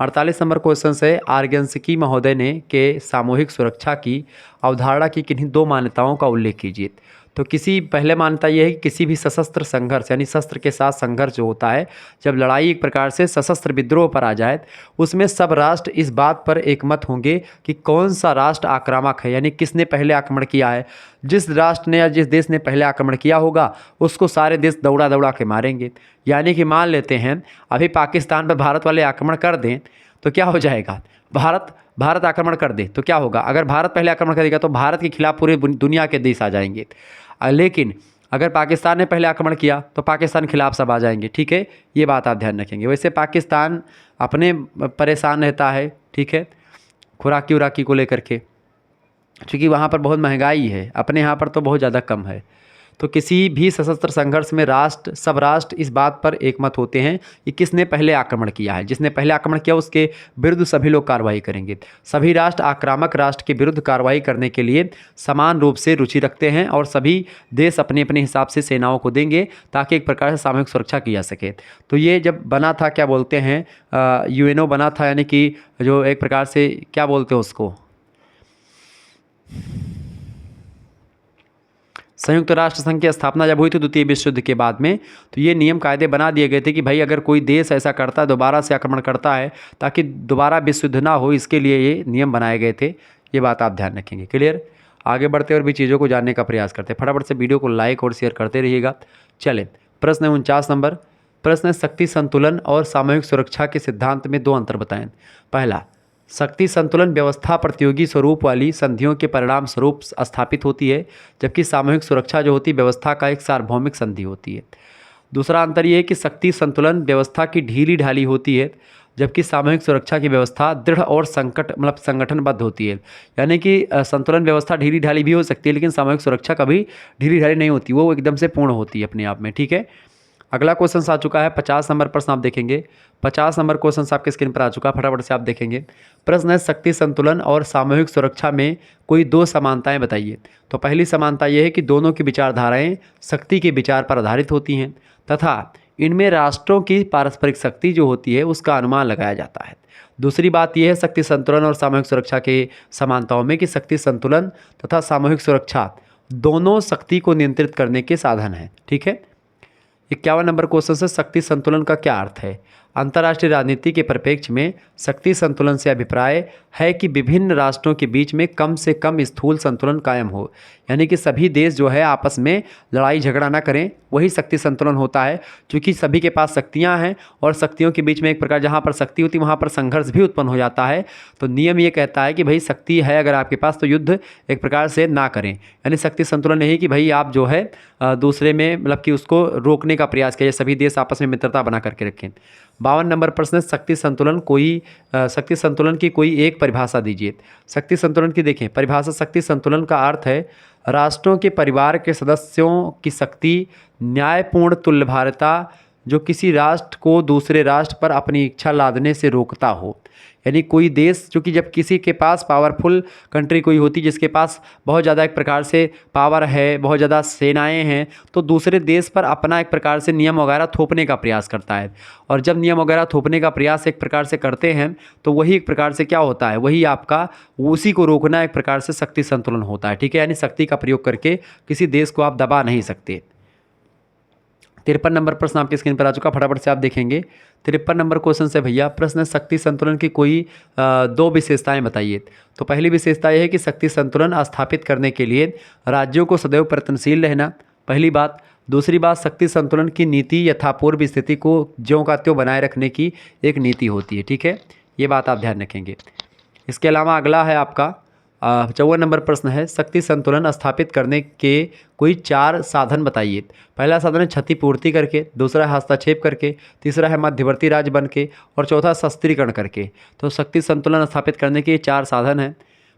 48 नंबर क्वेश्चन से, आर्गेंस्की महोदय ने के सामूहिक सुरक्षा की अवधारणा की किन्हीं 2 मान्यताओं का उल्लेख कीजिए। तो पहले मान्यता यह है कि किसी भी सशस्त्र संघर्ष यानी शस्त्र के साथ संघर्ष जो होता है, जब लड़ाई एक प्रकार से सशस्त्र विद्रोह पर आ जाए, उसमें सब राष्ट्र इस बात पर एकमत होंगे कि कौन सा राष्ट्र आक्रामक है, यानी किसने पहले आक्रमण किया है। जिस राष्ट्र ने या जिस देश ने पहले आक्रमण किया होगा उसको सारे देश दौड़ा दौड़ा के मारेंगे। यानी कि मान लेते हैं अभी पाकिस्तान पर भारत वाले आक्रमण कर दें तो क्या हो जाएगा? भारत आक्रमण कर दे तो क्या होगा? अगर भारत पहले आक्रमण करेगा तो भारत के खिलाफ पूरे दुनिया के देश आ जाएंगे। लेकिन अगर पाकिस्तान ने पहले आक्रमण किया तो पाकिस्तान खिलाफ सब आ जाएंगे। ठीक है, ये बात आप ध्यान रखेंगे। वैसे पाकिस्तान अपने परेशान रहता है, ठीक है, खुराकी उराकी को लेकर के, क्योंकि वहाँ पर बहुत महंगाई है, अपने यहाँ पर तो बहुत ज़्यादा कम है। तो किसी भी सशस्त्र संघर्ष में सब राष्ट्र इस बात पर एकमत होते हैं कि किसने पहले आक्रमण किया है। जिसने पहले आक्रमण किया उसके विरुद्ध सभी लोग कार्रवाई करेंगे। सभी राष्ट्र आक्रामक राष्ट्र के विरुद्ध कार्रवाई करने के लिए समान रूप से रुचि रखते हैं और सभी देश अपने अपने हिसाब से सेनाओं को देंगे ताकि एक प्रकार से सामूहिक सुरक्षा की जा सके। तो ये जब बना था, क्या बोलते हैं, यूएनओ बना था, यानी कि जो एक प्रकार से क्या बोलते हैं उसको, संयुक्त राष्ट्र संघ की स्थापना जब हुई थी द्वितीय विश्व युद्ध के बाद में, तो ये नियम कायदे बना दिए गए थे कि भाई अगर कोई देश ऐसा करता है, दोबारा से आक्रमण करता है, ताकि दोबारा विश्व युद्ध ना हो, इसके लिए ये नियम बनाए गए थे। ये बात आप ध्यान रखेंगे। क्लियर? आगे बढ़ते और भी चीज़ों को जानने का प्रयास करते, फटाफट से वीडियो को लाइक और शेयर करते रहिएगा। चलें, प्रश्न 49 नंबर प्रश्न है, शक्ति संतुलन और सामूहिक सुरक्षा के सिद्धांत में 2 अंतर बताएं। पहला, शक्ति संतुलन व्यवस्था प्रतियोगी स्वरूप वाली संधियों के परिणाम स्वरूप स्थापित होती है, जबकि सामूहिक सुरक्षा जो होती है व्यवस्था का एक सार्वभौमिक संधि होती है। दूसरा अंतर यह है कि शक्ति संतुलन व्यवस्था की ढीली ढाली होती है, जबकि सामूहिक सुरक्षा की व्यवस्था दृढ़ और संगठनबद्ध होती है। यानी कि संतुलन व्यवस्था ढीली ढाली भी हो सकती है, लेकिन सामूहिक सुरक्षा कभी ढीली ढाली नहीं होती, वो एकदम से पूर्ण होती है अपने आप में। ठीक है, अगला क्वेश्चन आ चुका है 50 नंबर प्रश्न आप देखेंगे। 50 नंबर क्वेश्चन आपके स्क्रीन पर आ चुका है, फटाफट से आप देखेंगे। प्रश्न है, शक्ति संतुलन और सामूहिक सुरक्षा में कोई 2 समानताएं बताइए। तो पहली समानता यह है कि दोनों की विचारधाराएं शक्ति के विचार पर आधारित होती हैं तथा इनमें राष्ट्रों की पारस्परिक शक्ति जो होती है उसका अनुमान लगाया जाता है। दूसरी बात यह है शक्ति संतुलन और सामूहिक सुरक्षा के समानताओं में कि शक्ति संतुलन तथा सामूहिक सुरक्षा दोनों शक्ति को नियंत्रित करने के साधन हैं। ठीक है, 51 नंबर क्वेश्चन से, शक्ति संतुलन का क्या अर्थ है? अंतर्राष्ट्रीय राजनीति के परिप्रेक्ष्य में शक्ति संतुलन से अभिप्राय है कि विभिन्न राष्ट्रों के बीच में कम से कम स्थूल संतुलन कायम हो, यानी कि सभी देश जो है आपस में लड़ाई झगड़ा ना करें, वही शक्ति संतुलन होता है। क्योंकि सभी के पास शक्तियां हैं और शक्तियों के बीच में एक प्रकार जहां पर शक्ति होती है वहां पर संघर्ष भी उत्पन्न हो जाता है। तो नियम ये कहता है कि भाई शक्ति है अगर आपके पास तो युद्ध एक प्रकार से ना करें, यानी शक्ति संतुलन नहीं कि भाई आप जो है दूसरे में मतलब कि उसको रोकने का प्रयास करिए, सभी देश आपस में मित्रता बना करके रखें। 52 नंबर प्रश्न है शक्ति संतुलन की कोई एक परिभाषा दीजिए। शक्ति संतुलन की देखें परिभाषा, शक्ति संतुलन का अर्थ है राष्ट्रों के परिवार के सदस्यों की शक्ति, न्यायपूर्ण तुल्यभारता जो किसी राष्ट्र को दूसरे राष्ट्र पर अपनी इच्छा लादने से रोकता हो। यानी कोई देश जो कि जब किसी के पास पावरफुल कंट्री कोई होती जिसके पास बहुत ज़्यादा एक प्रकार से पावर है, बहुत ज़्यादा सेनाएं हैं, तो दूसरे देश पर अपना एक प्रकार से नियम वगैरह थोपने का प्रयास करता है। और जब नियम वगैरह थोपने का प्रयास एक प्रकार से करते हैं तो वही एक प्रकार से क्या होता है, वही आपका उसी को रोकना एक प्रकार से शक्ति संतुलन होता है। ठीक है, यानी शक्ति का प्रयोग करके किसी देश को आप दबा नहीं सकते। 53 नंबर प्रश्न आपकी स्क्रीन पर आ चुका, फटाफट से आप देखेंगे। 53 नंबर क्वेश्चन से भैया प्रश्न है शक्ति संतुलन की कोई दो विशेषताएं बताइए। तो पहली विशेषता यह है कि शक्ति संतुलन स्थापित करने के लिए राज्यों को सदैव प्रयत्नशील रहना, पहली बात। दूसरी बात, शक्ति संतुलन की नीति यथापूर्व स्थिति को ज्यों का त्यों बनाए रखने की एक नीति होती है। ठीक है, ये बात आप ध्यान रखेंगे। इसके अलावा अगला है आपका 54 नंबर प्रश्न है शक्ति संतुलन स्थापित करने के कोई 4 साधन बताइए। पहला साधन है क्षतिपूर्ति करके, दूसरा है हस्तक्षेप करके, तीसरा है मध्यवर्ती राज्य बन के और चौथा शस्त्रीकरण करके। तो शक्ति संतुलन स्थापित करने के 4 साधन हैं।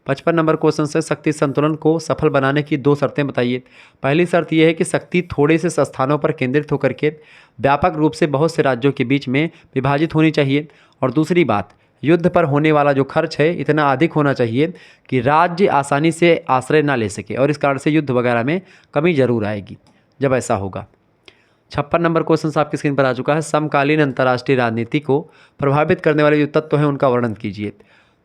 55 नंबर क्वेश्चन से शक्ति संतुलन को सफल बनाने की 2 शर्तें बताइए। पहली शर्त यह है कि शक्ति थोड़े से स्थानों पर केंद्रित होकर के व्यापक रूप से बहुत से राज्यों के बीच में विभाजित होनी चाहिए। और दूसरी बात, युद्ध पर होने वाला जो खर्च है इतना अधिक होना चाहिए कि राज्य आसानी से आश्रय ना ले सके, और इस कारण से युद्ध वगैरह में कमी जरूर आएगी जब ऐसा होगा। 56 नंबर क्वेश्चन आपकी स्क्रीन पर आ चुका है समकालीन अंतर्राष्ट्रीय राजनीति को प्रभावित करने वाले जो तत्व हैं उनका वर्णन कीजिए।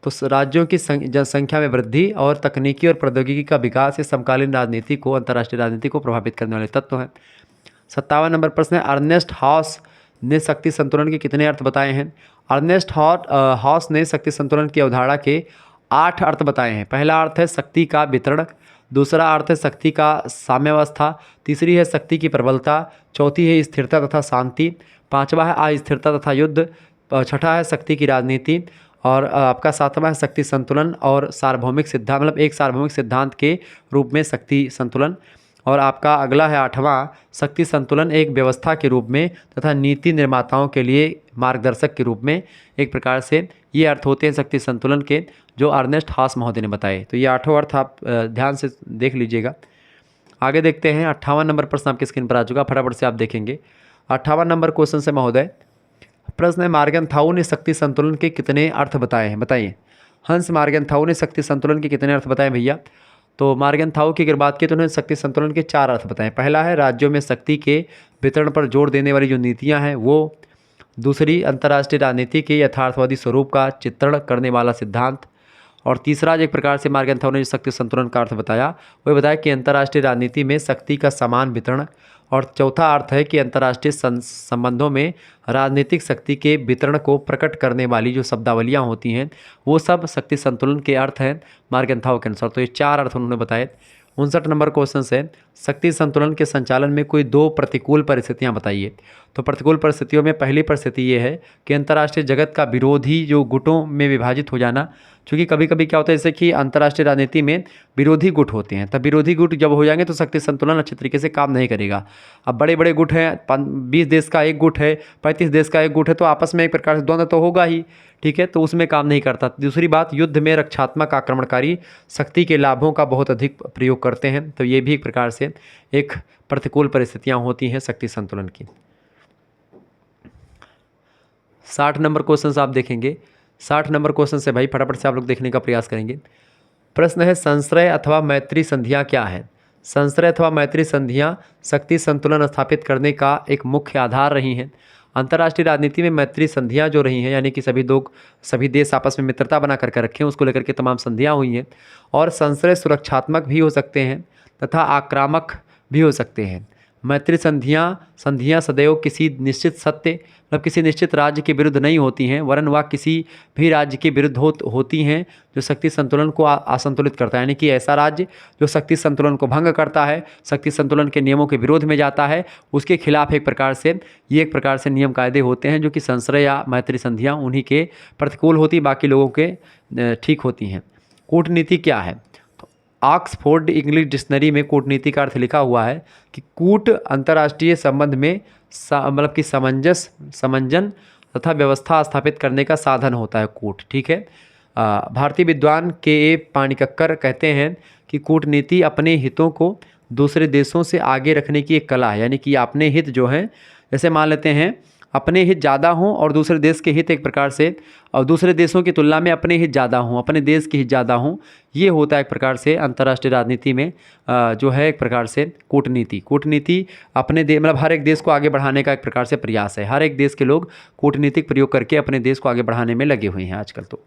तो राज्यों की जनसंख्या में वृद्धि और तकनीकी और प्रौद्योगिकी का विकास ये समकालीन राजनीति को, अंतर्राष्ट्रीय राजनीति को प्रभावित करने वाले तत्व हैं। 57 नंबर प्रश्न है अर्नेस्ट हॉस ने शक्ति संतुलन के कितने अर्थ बताए हैं। अर्नेस्ट हॉस ने शक्ति संतुलन की अवधारणा के 8 अर्थ बताए हैं। पहला अर्थ है शक्ति का वितरण, दूसरा अर्थ है शक्ति का साम्यावस्था, तीसरी है शक्ति की प्रबलता, चौथी है स्थिरता तथा शांति, पांचवा है अस्थिरता तथा युद्ध, छठा है शक्ति की राजनीति, और आपका 7वां है शक्ति संतुलन और सार्वभौमिक सिद्धांत, मतलब एक सार्वभौमिक सिद्धांत के रूप में शक्ति संतुलन। और आपका अगला है 8वां शक्ति संतुलन एक व्यवस्था के रूप में तथा नीति निर्माताओं के लिए मार्गदर्शक के रूप में। एक प्रकार से ये अर्थ होते हैं शक्ति संतुलन के जो अर्नेस्ट हॉस महोदय ने बताए। तो ये 8 अर्थ आप ध्यान से देख लीजिएगा। आगे देखते हैं 58 नंबर प्रश्न आपकी स्क्रीन पर आ चुका, फटाफट से आप देखेंगे। 58 नंबर क्वेश्चन से महोदय प्रश्न है मॉर्गनथाउ ने शक्ति संतुलन के कितने अर्थ बताए हैं, बताइए। हंस मॉर्गनथाउ ने शक्ति संतुलन के कितने अर्थ बताए भैया। तो मॉर्गनथाउ की अगर बात की तो उन्होंने शक्ति संतुलन के 4 अर्थ बताए। पहला है राज्यों में शक्ति के वितरण पर जोर देने वाली जो नीतियां हैं वो, दूसरी अंतर्राष्ट्रीय राजनीति के यथार्थवादी स्वरूप का चित्रण करने वाला सिद्धांत, और तीसरा एक प्रकार से मॉर्गनथाउ ने जो शक्ति संतुलन का अर्थ बताया वह बताया कि अंतर्राष्ट्रीय राजनीति में शक्ति का समान वितरण, और चौथा अर्थ है कि अंतर्राष्ट्रीय संबंधों में राजनीतिक शक्ति के वितरण को प्रकट करने वाली जो शब्दावलियाँ होती हैं वो सब शक्ति संतुलन के अर्थ हैं मॉर्गनथाउ के अनुसार। तो ये 4 अर्थ उन्होंने बताए। 59 नंबर क्वेश्चन है शक्ति संतुलन के संचालन में कोई 2 प्रतिकूल परिस्थितियां बताइए। तो प्रतिकूल परिस्थितियों में पहली परिस्थिति ये है कि अंतर्राष्ट्रीय जगत का विरोधी जो गुटों में विभाजित हो जाना, क्योंकि कभी कभी क्या होता है जैसे कि अंतर्राष्ट्रीय राजनीति में विरोधी गुट होते हैं, तब विरोधी गुट जब हो जाएंगे तो शक्ति संतुलन अच्छी तरीके से काम नहीं करेगा। अब बड़े बड़े गुट हैं, 20 देश का एक गुट है, 35 देश का एक गुट है, तो आपस में एक प्रकार से द्वंद्व तो होगा ही, ठीक है, तो उसमें काम नहीं करता। दूसरी बात, युद्ध में रक्षात्मक आक्रमणकारी शक्ति के लाभों का बहुत अधिक प्रयोग करते हैं, तो ये भी एक प्रकार से एक प्रतिकूल परिस्थितियां होती हैं शक्ति संतुलन की। 60 नंबर क्वेश्चन आप देखेंगे। 60 नंबर क्वेश्चन से भाई फटाफट से आप लोग देखने का प्रयास करेंगे। प्रश्न है संश्रय अथवा मैत्री संधियां क्या है। संश्रय अथवा मैत्री संधियां शक्ति संतुलन स्थापित करने का एक मुख्य आधार रही हैं। अंतर्राष्ट्रीय राजनीति में मैत्री संधियां जो रही हैं, यानी कि सभी देश आपस में मित्रता बना करके रखें, उसको लेकर के तमाम संधियां हुई हैं। और संश्रय सुरक्षात्मक भी हो सकते हैं तथा आक्रामक भी हो सकते हैं। मैत्री संधियाँ सदैव किसी निश्चित सत्य मतलब किसी निश्चित राज्य के विरुद्ध नहीं होती हैं, वरन वह किसी भी राज्य के विरुद्ध होती हैं जो शक्ति संतुलन को असंतुलित करता है। यानी कि ऐसा राज्य जो शक्ति संतुलन को भंग करता है, शक्ति संतुलन के नियमों के विरोध में जाता है, उसके खिलाफ एक प्रकार से नियम कायदे होते हैं जो कि संश्रय या मैत्री संधियाँ उन्हीं के प्रतिकूल होती, बाकी लोगों के ठीक होती हैं। कूटनीति क्या है? ऑक्सफोर्ड इंग्लिश डिक्शनरी में कूटनीति का अर्थ लिखा हुआ है कि कूट अंतर्राष्ट्रीय संबंध में मतलब कि समंजन तथा व्यवस्था स्थापित करने का साधन होता है कूट। ठीक है। भारतीय विद्वान के पाणिक्कर कहते हैं कि कूटनीति अपने हितों को दूसरे देशों से आगे रखने की एक कला है। यानी कि अपने हित जो हैं, जैसे मान लेते हैं अपने हित ज़्यादा हों और दूसरे देश के हित एक प्रकार से और दूसरे देशों की तुलना में अपने हित ज़्यादा हों, अपने देश के हित ज़्यादा हों, ये होता है एक प्रकार से अंतर्राष्ट्रीय राजनीति में जो है एक प्रकार से कूटनीति अपने मतलब हर एक देश को आगे बढ़ाने का एक प्रकार से प्रयास है। हर एक देश के लोग कूटनीतिक प्रयोग करके अपने देश को आगे बढ़ाने में लगे हुए हैं आजकल। तो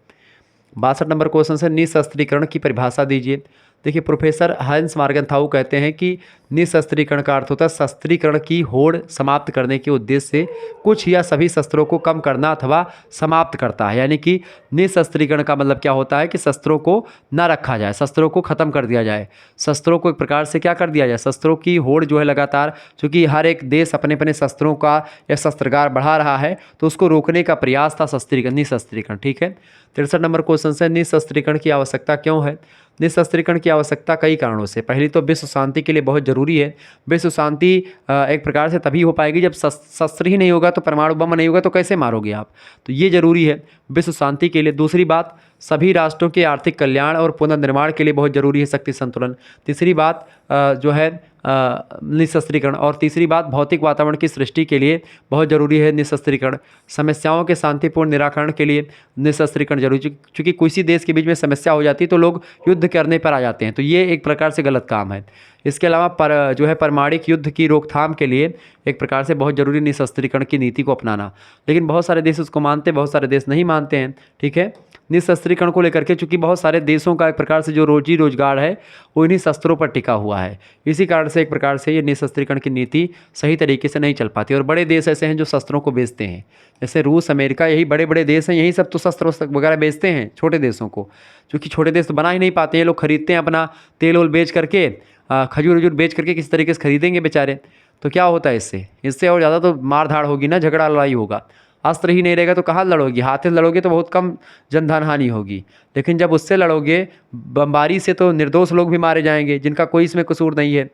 62 नंबर क्वेश्चन से निशस्त्रीकरण की परिभाषा दीजिए। देखिए प्रोफेसर हंस मार्गनथाउ कहते हैं कि निशस्त्रीकरण का अर्थ होता है शस्त्रीकरण की होड़ समाप्त करने के उद्देश्य से कुछ या सभी शस्त्रों को कम करना अथवा समाप्त करता है। यानी कि निशस्त्रीकरण का मतलब क्या होता है कि शस्त्रों को ना रखा जाए, शस्त्रों को ख़त्म कर दिया जाए, शस्त्रों को एक प्रकार से क्या कर दिया जाए, शस्त्रों की होड़ जो है लगातार, चूँकि हर एक देश अपने अपने शस्त्रों का या शस्त्रागार बढ़ा रहा है तो उसको रोकने का प्रयास था निशस्त्रीकरण। ठीक है। 63 नंबर क्वेश्चन से निशस्त्रीकरण की आवश्यकता क्यों है? निशस्त्रीकरण की आवश्यकता कई कारणों से। पहली तो विश्व शांति के लिए बहुत ज़रूरी है। विश्व शांति एक प्रकार से तभी हो पाएगी जब शस्त्र ही नहीं होगा, तो परमाणु बम नहीं होगा तो कैसे मारोगे आप, तो ये ज़रूरी है विश्व शांति के लिए। दूसरी बात सभी राष्ट्रों के आर्थिक कल्याण और पुनर्निर्माण के लिए बहुत ज़रूरी है शक्ति संतुलन। तीसरी बात जो है निशस्त्रीकरण, और तीसरी बात भौतिक वातावरण की सृष्टि के लिए बहुत ज़रूरी है निशस्त्रीकरण। समस्याओं के शांतिपूर्ण निराकरण के लिए निशस्त्रीकरण जरूरी, क्योंकि किसी देश के बीच में समस्या हो जाती है तो लोग युद्ध करने पर आ जाते हैं, तो ये एक प्रकार से गलत काम है। इसके अलावा जो है परमाणु युद्ध की रोकथाम के लिए एक प्रकार से बहुत ज़रूरी निशस्त्रीकरण की नीति को अपनाना। लेकिन बहुत सारे देश उसको मानते हैं, बहुत सारे देश नहीं मानते हैं। ठीक है। निशस्त्रीकरण को लेकर के चूँकि बहुत सारे देशों का एक प्रकार से जो रोजी रोजगार है वो इन्हीं शस्त्रों पर टिका हुआ है, इसी कारण से एक प्रकार से ये निशस्त्रीकरण की नीति सही तरीके से नहीं चल पाती। और बड़े देश ऐसे हैं जो शस्त्रों को बेचते हैं, जैसे रूस, अमेरिका, यही बड़े बड़े देश हैं, यही सब तो शस्त्र वगैरह बेचते हैं छोटे देशों को, क्योंकि छोटे देश तो बना ही नहीं पाते। ये लोग खरीदते हैं अपना तेल वोल बेच करके, खजूर वजूर बेच करके किस तरीके से खरीदेंगे बेचारे। तो क्या होता है इससे और ज़्यादा तो मार धाड़ होगी ना, झगड़ा लड़ाई होगा। अस्त्र ही नहीं रहेगा तो कहाँ लड़ोगी, हाथ से लड़ोगे तो बहुत कम जनधन हानि होगी, लेकिन जब उससे लड़ोगे बमबारी से तो निर्दोष लोग भी मारे जाएंगे जिनका कोई इसमें कसूर नहीं है।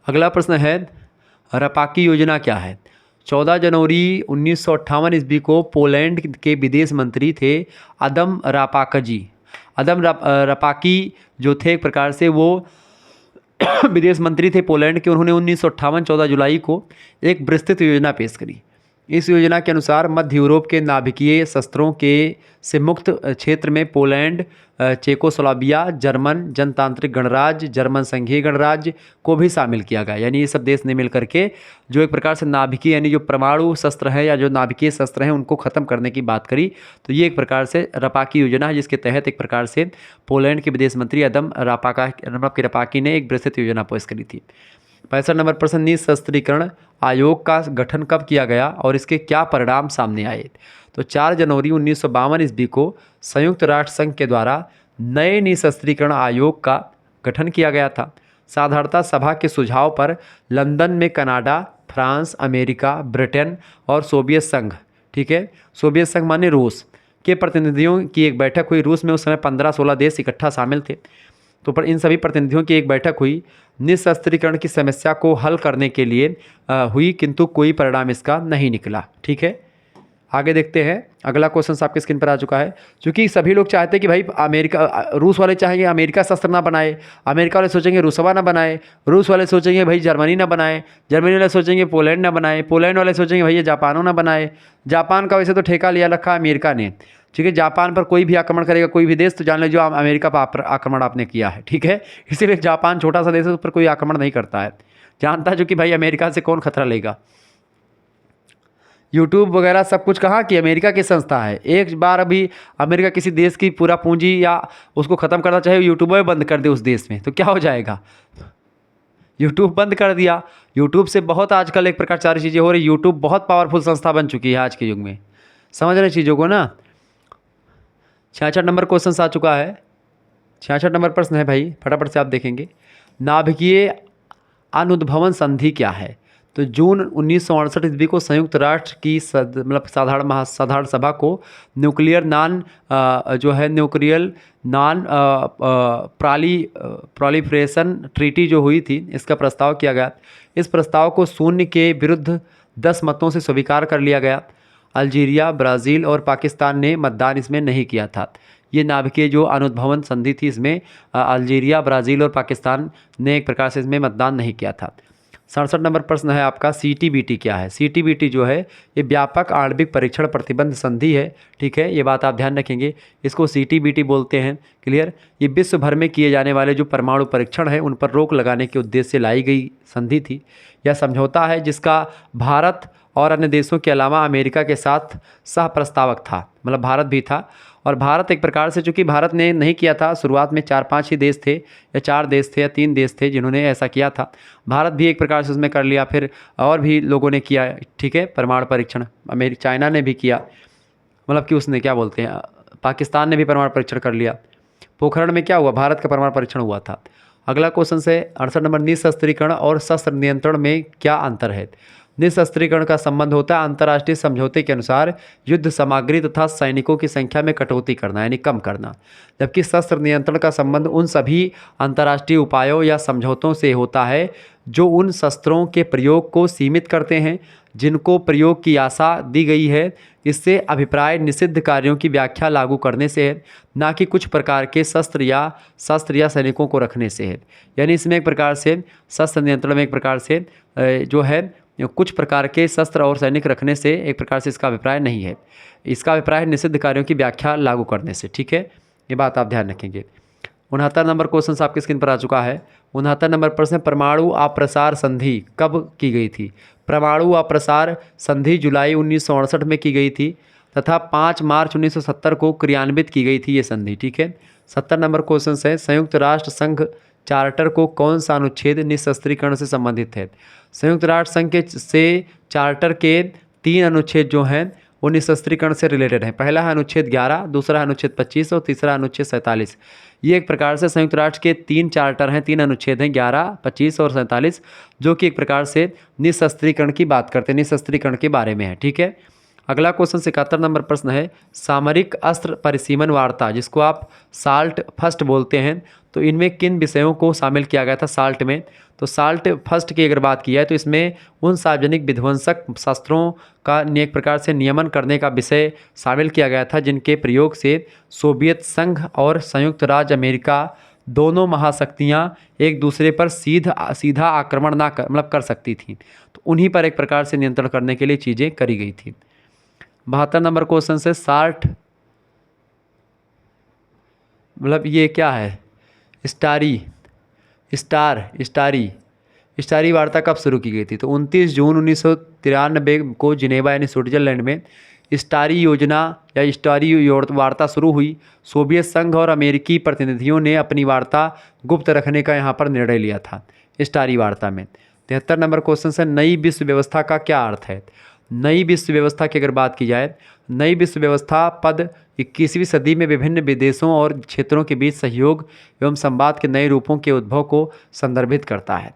अगला प्रश्न है रपाकी योजना क्या है? 14 जनवरी 1958 ईस्वी को पोलैंड के विदेश मंत्री थे अदम रापाकजी। अदम रपाकी जो थे एक प्रकार से वो विदेश मंत्री थे पोलैंड के। उन्होंने 1958 14 जुलाई को एक विस्तृत योजना पेश करी। इस योजना के अनुसार मध्य यूरोप के नाभिकीय शस्त्रों से मुक्त क्षेत्र में पोलैंड, चेकोस्लोवाकिया, जर्मन जनतांत्रिक गणराज्य, जर्मन संघीय गणराज्य को भी शामिल किया गया। यानी ये सब देश ने मिल करके जो एक प्रकार से नाभिकीय यानी जो परमाणु शस्त्र है या जो नाभिकीय शस्त्र हैं उनको ख़त्म करने की बात करी। तो ये एक प्रकार से रपाकी योजना है जिसके तहत एक प्रकार से पोलैंड के विदेश मंत्री अदम रपाकी ने एक विस्तृत योजना पेश करी थी। 65 नंबर प्रश्न निशस्त्रीकरण आयोग का गठन कब किया गया और इसके क्या परिणाम सामने आए? तो 4 जनवरी 1952 ईस्वी को संयुक्त राष्ट्र संघ के द्वारा नए निशस्त्रीकरण आयोग का गठन किया गया था। साधारणता सभा के सुझाव पर लंदन में कनाडा, फ्रांस, अमेरिका, ब्रिटेन और सोवियत संघ, ठीक है, सोवियत संघ माने रूस के प्रतिनिधियों की एक बैठक हुई। रूस में उस समय 15-16 देश इकट्ठा शामिल थे। तो पर इन सभी प्रतिनिधियों की एक बैठक हुई, निशस्त्रीकरण की समस्या को हल करने के लिए हुई, किंतु कोई परिणाम इसका नहीं निकला। ठीक है, आगे देखते हैं। अगला क्वेश्चन आपके स्क्रीन पर आ चुका है। क्योंकि सभी लोग चाहते हैं कि भाई रूस वाले चाहेंगे अमेरिका शस्त्र ना बनाए, अमेरिका वाले सोचेंगे रूसवा ना बनाए, रूस वाले सोचेंगे भाई जर्मनी ना बनाए, जर्मनी वाले सोचेंगे पोलैंड ना बनाए, पोलैंड वाले सोचेंगे भैया जापानो ना बनाए। जापान का वैसे तो ठेका लिया रखा अमेरिका ने, ठीक है। जापान पर कोई भी आक्रमण करेगा कोई भी देश तो जान लीजिए अमेरिका पर आक्रमण आपने किया है, ठीक है। इसीलिए जापान छोटा सा देश है, उस पर कोई आक्रमण नहीं करता है, जानता है जो कि भाई अमेरिका से कौन खतरा लेगा। यूट्यूब वगैरह सब कुछ कहाँ की अमेरिका की संस्था है। एक बार अभी अमेरिका किसी देश की पूरा पूंजी या उसको ख़त्म करना चाहे, यूट्यूब बंद कर दे उस देश में, तो क्या हो जाएगा। यूट्यूब बंद कर दिया। यूट्यूब से बहुत आजकल एक प्रकार सारी चीज़ें हो रही। यूट्यूब बहुत पावरफुल संस्था बन चुकी है आज के युग में, समझ रहे चीज़ों को ना। 66 नंबर क्वेश्चन आ चुका है। 66 नंबर प्रश्न है भाई, फटाफट से आप देखेंगे। नाभिकीय अनुद्भवन संधि क्या है? तो जून 1968 ईस्वी को संयुक्त राष्ट्र की साधारण सभा को न्यूक्लियर नॉन प्रॉलिफरेशन ट्रीटी जो हुई थी, इसका प्रस्ताव किया गया। इस प्रस्ताव को शून्य के विरुद्ध 10 मतों से स्वीकार कर लिया गया। अल्जीरिया, ब्राज़ील और पाकिस्तान ने मतदान इसमें नहीं किया था। ये नाभिकीय जो अनुद्भवन संधि थी, इसमें अल्जीरिया, ब्राज़ील और पाकिस्तान ने एक प्रकार से इसमें मतदान नहीं किया था। 67 नंबर प्रश्न है आपका, CTBT क्या है? CTBT जो है ये व्यापक आणविक परीक्षण प्रतिबंध संधि है, ठीक है, ये बात आप ध्यान रखेंगे। इसको CTBT बोलते हैं, क्लियर। ये विश्व भर में किए जाने वाले जो परमाणु परीक्षण है उन पर रोक लगाने के उद्देश्य से लाई गई संधि थी। यह समझौता है जिसका भारत और अन्य देशों के अलावा अमेरिका के साथ सह प्रस्तावक था, मतलब भारत भी था। और भारत एक प्रकार से, चूंकि भारत ने नहीं किया था, शुरुआत में 4-5 ही देश थे या 4 देश थे या 3 देश थे जिन्होंने ऐसा किया था। भारत भी एक प्रकार से उसमें कर लिया, फिर और भी लोगों ने किया, ठीक है, परमाणु परीक्षण। चाइना ने भी किया, मतलब कि उसने क्या बोलते हैं, पाकिस्तान ने भी परमाणु परीक्षण कर लिया। पोखरण में क्या हुआ? भारत का परमाणु परीक्षण हुआ था। अगला क्वेश्चन से 68 नंबर, निशस्त्रीकरण और शस्त्र नियंत्रण में क्या अंतर है? निशस्त्रीकरण का संबंध होता है अंतर्राष्ट्रीय समझौते के अनुसार युद्ध सामग्री तथा सैनिकों की संख्या में कटौती करना, यानी कम करना। जबकि शस्त्र नियंत्रण का संबंध उन सभी अंतर्राष्ट्रीय उपायों या समझौतों से होता है जो उन शस्त्रों के प्रयोग को सीमित करते हैं जिनको प्रयोग की आशा दी गई है। इससे अभिप्राय निषिद्ध कार्यों की व्याख्या लागू करने से है, ना कि कुछ प्रकार के शस्त्र या सैनिकों को रखने से है। यानी इसमें एक प्रकार से शस्त्र नियंत्रण में एक प्रकार से जो है कुछ प्रकार के शस्त्र और सैनिक रखने से एक प्रकार से इसका अभिप्राय नहीं है। इसका अभिप्राय निषिद्ध कार्यों की व्याख्या लागू करने से, ठीक है, ये बात आप ध्यान रखेंगे। 69 नंबर क्वेश्चन आपकी स्क्रीन पर आ चुका है। 69 नंबर प्रश्न, परमाणु अप्रसार संधि कब की गई थी? परमाणु अप्रसार संधि जुलाई 1968 में की गई थी तथा 5 मार्च 1970 को क्रियान्वित की गई थी ये संधि, ठीक है। 70 नंबर क्वेश्चन है, संयुक्त राष्ट्र संघ चार्टर को कौन सा अनुच्छेद निशस्त्रीकरण से संबंधित है? संयुक्त राष्ट्र संघ के से चार्टर के 3 अनुच्छेद जो हैं वो निशस्त्रीकरण से रिलेटेड हैं। पहला है अनुच्छेद 11, दूसरा है अनुच्छेद 25 और तीसरा अनुच्छेद 47। ये एक प्रकार से संयुक्त राष्ट्र के 3 चार्टर हैं, 3 अनुच्छेद हैं, 11, 25 और 47, जो कि एक प्रकार से निशस्त्रीकरण की बात करते हैं, निशस्त्रीकरण के बारे में है, ठीक है। अगला क्वेश्चन 71 नंबर प्रश्न है, सामरिक अस्त्र परिसीमन वार्ता जिसको आप साल्ट फर्स्ट बोलते हैं, तो इनमें किन विषयों को शामिल किया गया था साल्ट में? तो साल्ट फर्स्ट की अगर बात की जाए तो इसमें उन सार्वजनिक विध्वंसक शस्त्रों का एक प्रकार से नियमन करने का विषय शामिल किया गया था जिनके प्रयोग से सोवियत संघ और संयुक्त राज्य अमेरिका दोनों महाशक्तियां एक दूसरे पर सीधा आक्रमण ना कर सकती थीं। तो उन्हीं पर एक प्रकार से नियंत्रण करने के लिए चीज़ें करी गई थी। 72 नंबर क्वेश्चन से साल्ट मतलब ये क्या है? स्टारी वार्ता कब शुरू की गई थी? तो 29 जून 1993 को जिनेवा यानी स्विट्जरलैंड में स्टारी योजना या स्टारी वार्ता शुरू हुई। सोवियत संघ और अमेरिकी प्रतिनिधियों ने अपनी वार्ता गुप्त रखने का यहाँ पर निर्णय लिया था स्टारी वार्ता में। 73 नंबर क्वेश्चन से नई विश्व व्यवस्था का क्या अर्थ है? नई विश्व व्यवस्था की अगर बात की जाए, नई विश्व व्यवस्था पद 21वीं सदी में विभिन्न विदेशों और क्षेत्रों के बीच सहयोग एवं संवाद के नए रूपों के उद्भव को संदर्भित करता है।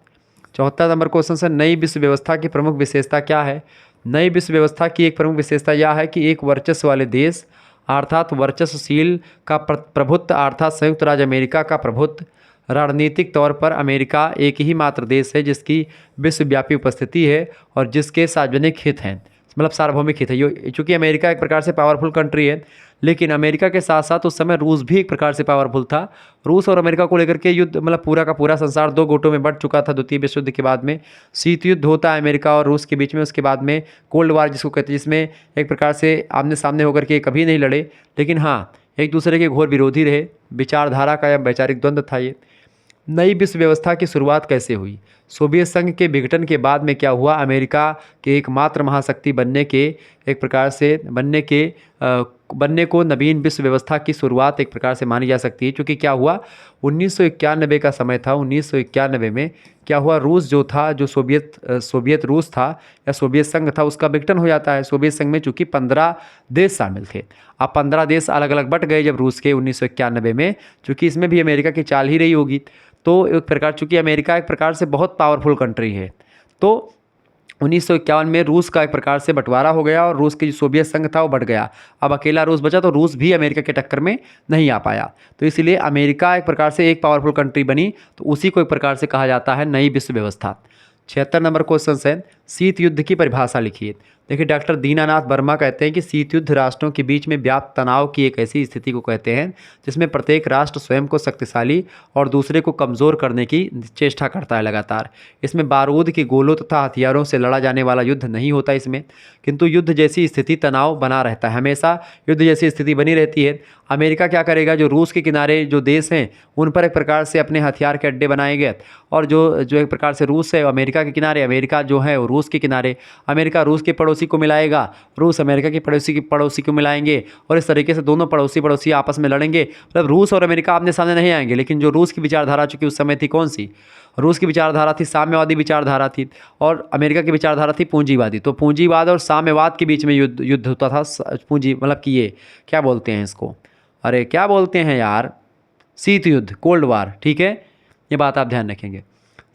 74 नंबर क्वेश्चन से नई विश्व व्यवस्था की प्रमुख विशेषता क्या है? नई विश्व व्यवस्था की एक प्रमुख विशेषता यह है कि एक वर्चस्व वाले देश अर्थात वर्चस्वशील का प्रभुत्व अर्थात संयुक्त राज्य अमेरिका का प्रभुत्व, रणनीतिक तौर पर अमेरिका एक ही मात्र देश है जिसकी विश्वव्यापी उपस्थिति है और जिसके सार्वजनिक हित हैं, मतलब सार्वभौमिक हित है। चूँकि अमेरिका एक प्रकार से पावरफुल कंट्री है, लेकिन अमेरिका के साथ साथ उस समय रूस भी एक प्रकार से पावरफुल था। रूस और अमेरिका को लेकर के युद्ध मतलब पूरा का पूरा संसार 2 गुटों में बंट चुका था। द्वितीय विश्व युद्ध के बाद में शीत युद्ध होता है अमेरिका और रूस के बीच में, उसके बाद में कोल्ड वार जिसको कहते हैं, जिसमें एक प्रकार से आमने सामने होकर के कभी नहीं लड़े, लेकिन हाँ एक दूसरे के घोर विरोधी रहे। विचारधारा का या वैचारिक द्वंद्व था ये। नई विश्व व्यवस्था की शुरुआत कैसे हुई? सोवियत संघ के विघटन के बाद में क्या हुआ? अमेरिका के एकमात्र महाशक्ति बनने के एक प्रकार से बनने को नवीन विश्व व्यवस्था की शुरुआत एक प्रकार से मानी जा सकती है, क्योंकि क्या हुआ 1991 का समय था। 1991 में क्या हुआ, रूस जो था, जो सोवियत रूस था या सोवियत संघ था, उसका विघटन हो जाता है। सोवियत संघ में चूंकि 15 देश शामिल थे, अब 15 देश अलग अलग बट गए जब रूस के 1991 में, चूंकि इसमें भी अमेरिका की चाल ही रही होगी। तो एक प्रकार चूंकि अमेरिका एक प्रकार से बहुत पावरफुल कंट्री है, तो 1951 में रूस का एक प्रकार से बंटवारा हो गया और रूस की जो सोवियत संघ था वो बढ़ गया। अब अकेला रूस बचा, तो रूस भी अमेरिका के टक्कर में नहीं आ पाया, तो इसलिए अमेरिका एक प्रकार से एक पावरफुल कंट्री बनी, तो उसी को एक प्रकार से कहा जाता है नई विश्व व्यवस्था। 76 नंबर क्वेश्चन है, शीत युद्ध की परिभाषा लिखिए। देखिए, डॉक्टर दीनानाथ वर्मा कहते हैं कि शीत युद्ध राष्ट्रों के बीच में व्याप्त तनाव की एक ऐसी स्थिति को कहते हैं जिसमें प्रत्येक राष्ट्र स्वयं को शक्तिशाली और दूसरे को कमज़ोर करने की चेष्टा करता है लगातार। इसमें बारूद के गोलों तथा हथियारों से लड़ा जाने वाला युद्ध नहीं होता इसमें, किंतु युद्ध जैसी स्थिति तनाव बना रहता है, हमेशा युद्ध जैसी स्थिति बनी रहती है। अमेरिका क्या करेगा, जो रूस के किनारे जो देश हैं उन पर एक प्रकार से अपने हथियार के अड्डे बनाएंगे, और जो एक प्रकार से रूस है अमेरिका के किनारे, अमेरिका जो है वो रूस के किनारे, अमेरिका रूस के पड़ोसी को मिलाएगा, रूस अमेरिका के पड़ोसी को मिलाएंगे, और इस तरीके से दोनों पड़ोसी आपस में लड़ेंगे। मतलब रूस और अमेरिका आमने सामने नहीं आएंगे, लेकिन जो रूस की विचारधारा चूंकि उस समय थी कौन सी, रूस की विचारधारा थी साम्यवादी विचारधारा थी, और अमेरिका की विचारधारा थी पूंजीवादी। तो पूंजीवाद और साम्यवाद के बीच में युद्ध होता था। पूंजी मतलब कि ये क्या बोलते हैं इसको, अरे क्या बोलते हैं यार, शीत युद्ध, कोल्ड वार, ठीक है, ये बात आप ध्यान रखेंगे।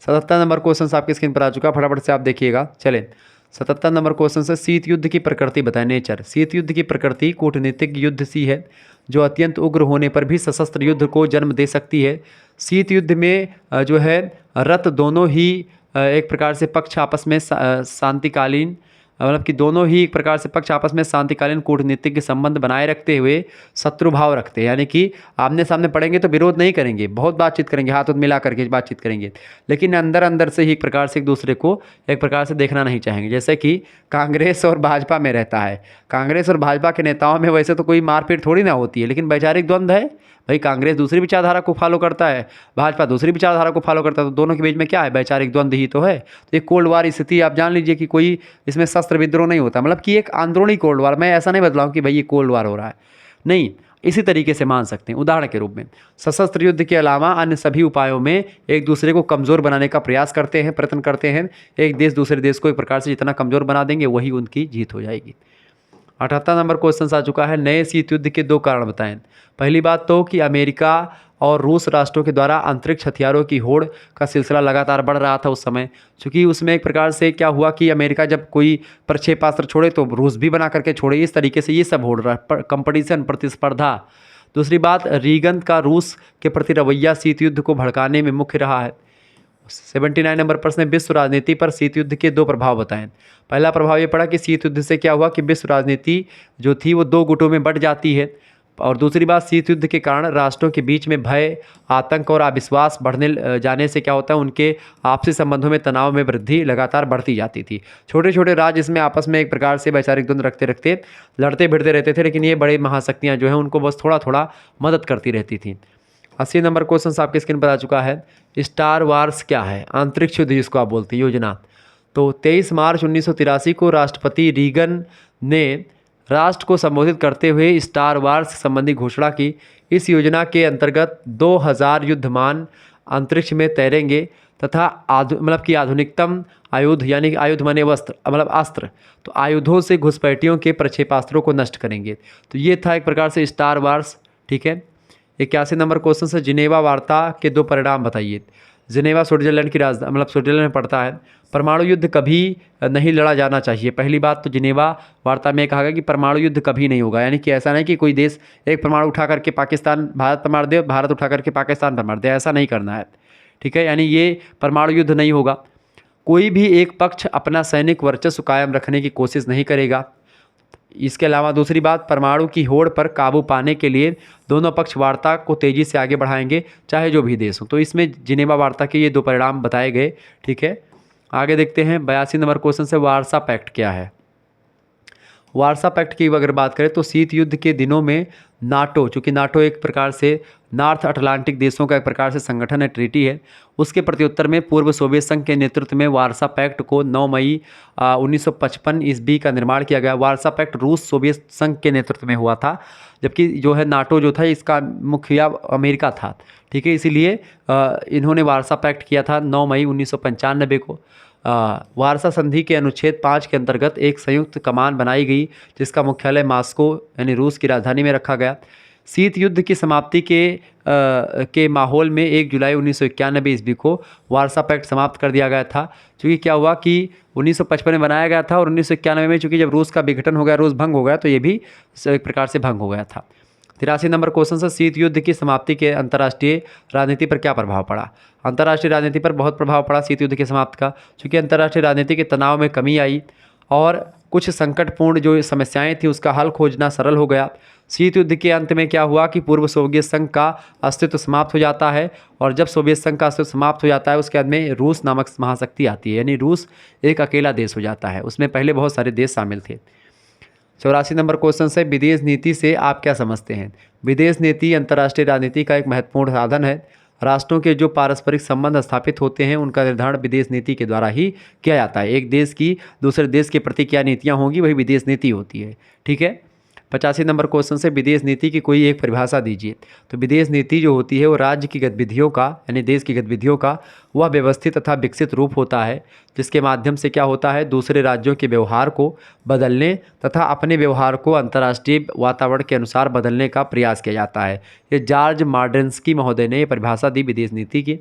77 नंबर क्वेश्चन आपकी स्क्रीन पर आ चुका, फटाफट से आप देखिएगा। चलें, 77 नंबर क्वेश्चन से शीत युद्ध की प्रकृति बताएं, नेचर। शीत युद्ध की प्रकृति कूटनीतिक युद्ध सी है जो अत्यंत उग्र होने पर भी सशस्त्र युद्ध को जन्म दे सकती है। शीत युद्ध में जो है रथ दोनों ही एक प्रकार से पक्ष आपस में शांतिकालीन, मतलब कि दोनों ही एक प्रकार से पक्ष आपस में शांतिकालीन कूटनीतिक संबंध बनाए रखते हुए शत्रु भाव रखते हैं, यानी कि आमने सामने पड़ेंगे तो विरोध नहीं करेंगे, बहुत बातचीत करेंगे, हाथ मिला करके बातचीत करेंगे, लेकिन अंदर अंदर से ही एक प्रकार से एक दूसरे को एक प्रकार से देखना नहीं चाहेंगे। जैसे कि कांग्रेस और भाजपा में रहता है, कांग्रेस और भाजपा के नेताओं में वैसे तो कोई मारपीट थोड़ी ना होती है, लेकिन वैचारिक द्वंद्व है। भाई कांग्रेस दूसरी विचारधारा को फॉलो करता है, भाजपा दूसरी विचारधारा को फॉलो करता है, तो दोनों के बीच में क्या है, वैचारिक द्वंद्व ही तो है। तो एक कोल्ड वार स्थिति आप जान लीजिए कि कोई इसमें शस्त्र विद्रोह नहीं होता, मतलब कि एक अंदरूनी कोल्ड वार। मैं ऐसा नहीं बतलाऊँ कि भाई ये कोल्ड वार हो रहा है, नहीं, इसी तरीके से मान सकते हैं उदाहरण के रूप में। सशस्त्र युद्ध के अलावा अन्य सभी उपायों में एक दूसरे को कमज़ोर बनाने का प्रयास करते हैं, प्रयत्न करते हैं। एक देश दूसरे देश को एक प्रकार से जितना कमज़ोर बना देंगे वही उनकी जीत हो जाएगी। 78 नंबर क्वेश्चन आ चुका है, नए शीत युद्ध के 2 कारण बताएं। पहली बात तो कि अमेरिका और रूस राष्ट्रों के द्वारा अंतरिक्ष हथियारों की होड़ का सिलसिला लगातार बढ़ रहा था उस समय, क्योंकि उसमें एक प्रकार से क्या हुआ कि अमेरिका जब कोई प्रक्षेपास्त्र छोड़े तो रूस भी बना करके छोड़े, इस तरीके से ये सब हो रहा है, कंपटीशन, प्रतिस्पर्धा। दूसरी बात, रीगन का रूस के प्रति रवैया शीत युद्ध को भड़काने में मुख्य रहा है। 79 नंबर प्रश्न है, विश्व राजनीति पर शीत युद्ध के 2 प्रभाव बताएं। पहला प्रभाव ये पड़ा कि शीत युद्ध से क्या हुआ कि विश्व राजनीति जो थी वो 2 गुटों में बंट जाती है, और दूसरी बात, शीत युद्ध के कारण राष्ट्रों के बीच में भय, आतंक और अविश्वास बढ़ने जाने से क्या होता है, उनके आपसी संबंधों में तनाव में वृद्धि लगातार बढ़ती जाती थी। छोटे छोटे राज्य इसमें आपस में एक प्रकार से वैचारिक द्वंद्व रखते रखते लड़ते भिड़ते रहते थे, लेकिन ये बड़े महाशक्तियाँ जो हैं उनको बस थोड़ा थोड़ा मदद करती रहती थी। 80 नंबर क्वेश्चन आपके स्क्रीन पर आ चुका है, स्टार वार्स क्या है, अंतरिक्ष युद्ध जिसको आप बोलते हैं योजना। तो 23 मार्च 1983 को राष्ट्रपति रीगन ने राष्ट्र को संबोधित करते हुए स्टार वार्स संबंधी घोषणा की। इस योजना के अंतर्गत 2000 युद्धमान अंतरिक्ष में तैरेंगे तथा मतलब कि आधुनिकतम आयुध, यानी आयुध माने वस्त्र, मतलब अस्त्र, तो आयुधों से घुसपैठियों के प्रक्षेपास्त्रों को नष्ट करेंगे। तो ये था एक प्रकार से स्टार वार्स, ठीक है। 81 नंबर क्वेश्चन से, जिनेवा वार्ता के 2 परिणाम बताइए। जिनेवा स्विट्जरलैंड की राजधानी, मतलब स्विट्जरलैंड में पड़ता है। परमाणु युद्ध कभी नहीं लड़ा जाना चाहिए। पहली बात तो जिनेवा वार्ता में कहा गया कि परमाणु युद्ध कभी नहीं होगा, यानी कि ऐसा नहीं कि कोई देश एक परमाणु उठा करके पाकिस्तान भारत पर मार दे, भारत उठा करके पाकिस्तान पर मार दे, ऐसा नहीं करना है, ठीक है। यानी ये परमाणु युद्ध नहीं होगा। कोई भी एक पक्ष अपना सैनिक वर्चस्व कायम रखने की कोशिश नहीं करेगा। इसके अलावा दूसरी बात, परमाणु की होड़ पर काबू पाने के लिए दोनों पक्ष वार्ता को तेज़ी से आगे बढ़ाएंगे, चाहे जो भी देश हो। तो इसमें जिनेवा वार्ता के ये 2 परिणाम बताए गए, ठीक है। आगे देखते हैं 82 नंबर क्वेश्चन से, वार्सा पैक्ट क्या है। वार्सा पैक्ट की अगर बात करें तो शीत युद्ध के दिनों में नाटो, चूँकि नाटो एक प्रकार से नॉर्थ अटलांटिक देशों का एक प्रकार से संगठन है, ट्रीटी है, उसके प्रत्युत्तर में पूर्व सोवियत संघ के नेतृत्व में वार्सा पैक्ट को 9 मई 1955 ईस्वी का निर्माण किया गया। वार्सा पैक्ट रूस सोवियत संघ के नेतृत्व में हुआ था, जबकि जो है नाटो जो था इसका मुखिया अमेरिका था। ठीक है, इसीलिए इन्होंने वार्सा पैक्ट किया था 9 मई 1995 को। वार्सा संधि के अनुच्छेद 5 के अंतर्गत एक संयुक्त कमान बनाई गई, जिसका मुख्यालय मॉस्को यानी रूस की राजधानी में रखा गया। शीत युद्ध की समाप्ति के माहौल में 1 जुलाई 1991 ईस्वी को वार्सा पैक्ट समाप्त कर दिया गया था। चूँकि क्या हुआ कि 1955 में बनाया गया था और 1991 में चूँकि जब रूस का विघटन हो गया, रूस भंग हो गया, तो ये भी एक प्रकार से भंग हो गया था। 83 नंबर क्वेश्चन से शीत युद्ध की समाप्ति के अंतर्राष्ट्रीय राजनीति पर क्या प्रभाव पड़ा? अंतर्राष्ट्रीय राजनीति पर बहुत प्रभाव पड़ा शीत युद्ध की समाप्ति का, क्योंकि अंतर्राष्ट्रीय राजनीति के तनाव में कमी आई और कुछ संकटपूर्ण जो समस्याएं थी उसका हल खोजना सरल हो गया। शीत युद्ध के अंत में क्या हुआ कि पूर्व सोवियत संघ का अस्तित्व समाप्त हो जाता है, और जब सोवियत संघ का अस्तित्व समाप्त हो जाता है उसके बाद में रूस नामक महाशक्ति आती है, यानी रूस एक अकेला देश हो जाता है। उसमें पहले बहुत सारे देश शामिल थे। 84 नंबर क्वेश्चन से विदेश नीति से आप क्या समझते हैं? विदेश नीति अंतर्राष्ट्रीय राजनीति का एक महत्वपूर्ण साधन है। राष्ट्रों के जो पारस्परिक संबंध स्थापित होते हैं उनका निर्धारण विदेश नीति के द्वारा ही किया जाता है। एक देश की दूसरे देश के प्रति क्या नीतियाँ होंगी, वही विदेश नीति होती है। ठीक है, 85 नंबर क्वेश्चन से विदेश नीति की कोई एक परिभाषा दीजिए। तो विदेश नीति जो होती है वो राज्य की गतिविधियों का यानी देश की गतिविधियों का वह व्यवस्थित तथा विकसित रूप होता है, जिसके माध्यम से क्या होता है, दूसरे राज्यों के व्यवहार को बदलने तथा अपने व्यवहार को अंतर्राष्ट्रीय वातावरण के अनुसार बदलने का प्रयास किया जाता है। ये जॉर्ज मार्डेन्स्की महोदय ने ये परिभाषा दी विदेश नीति की।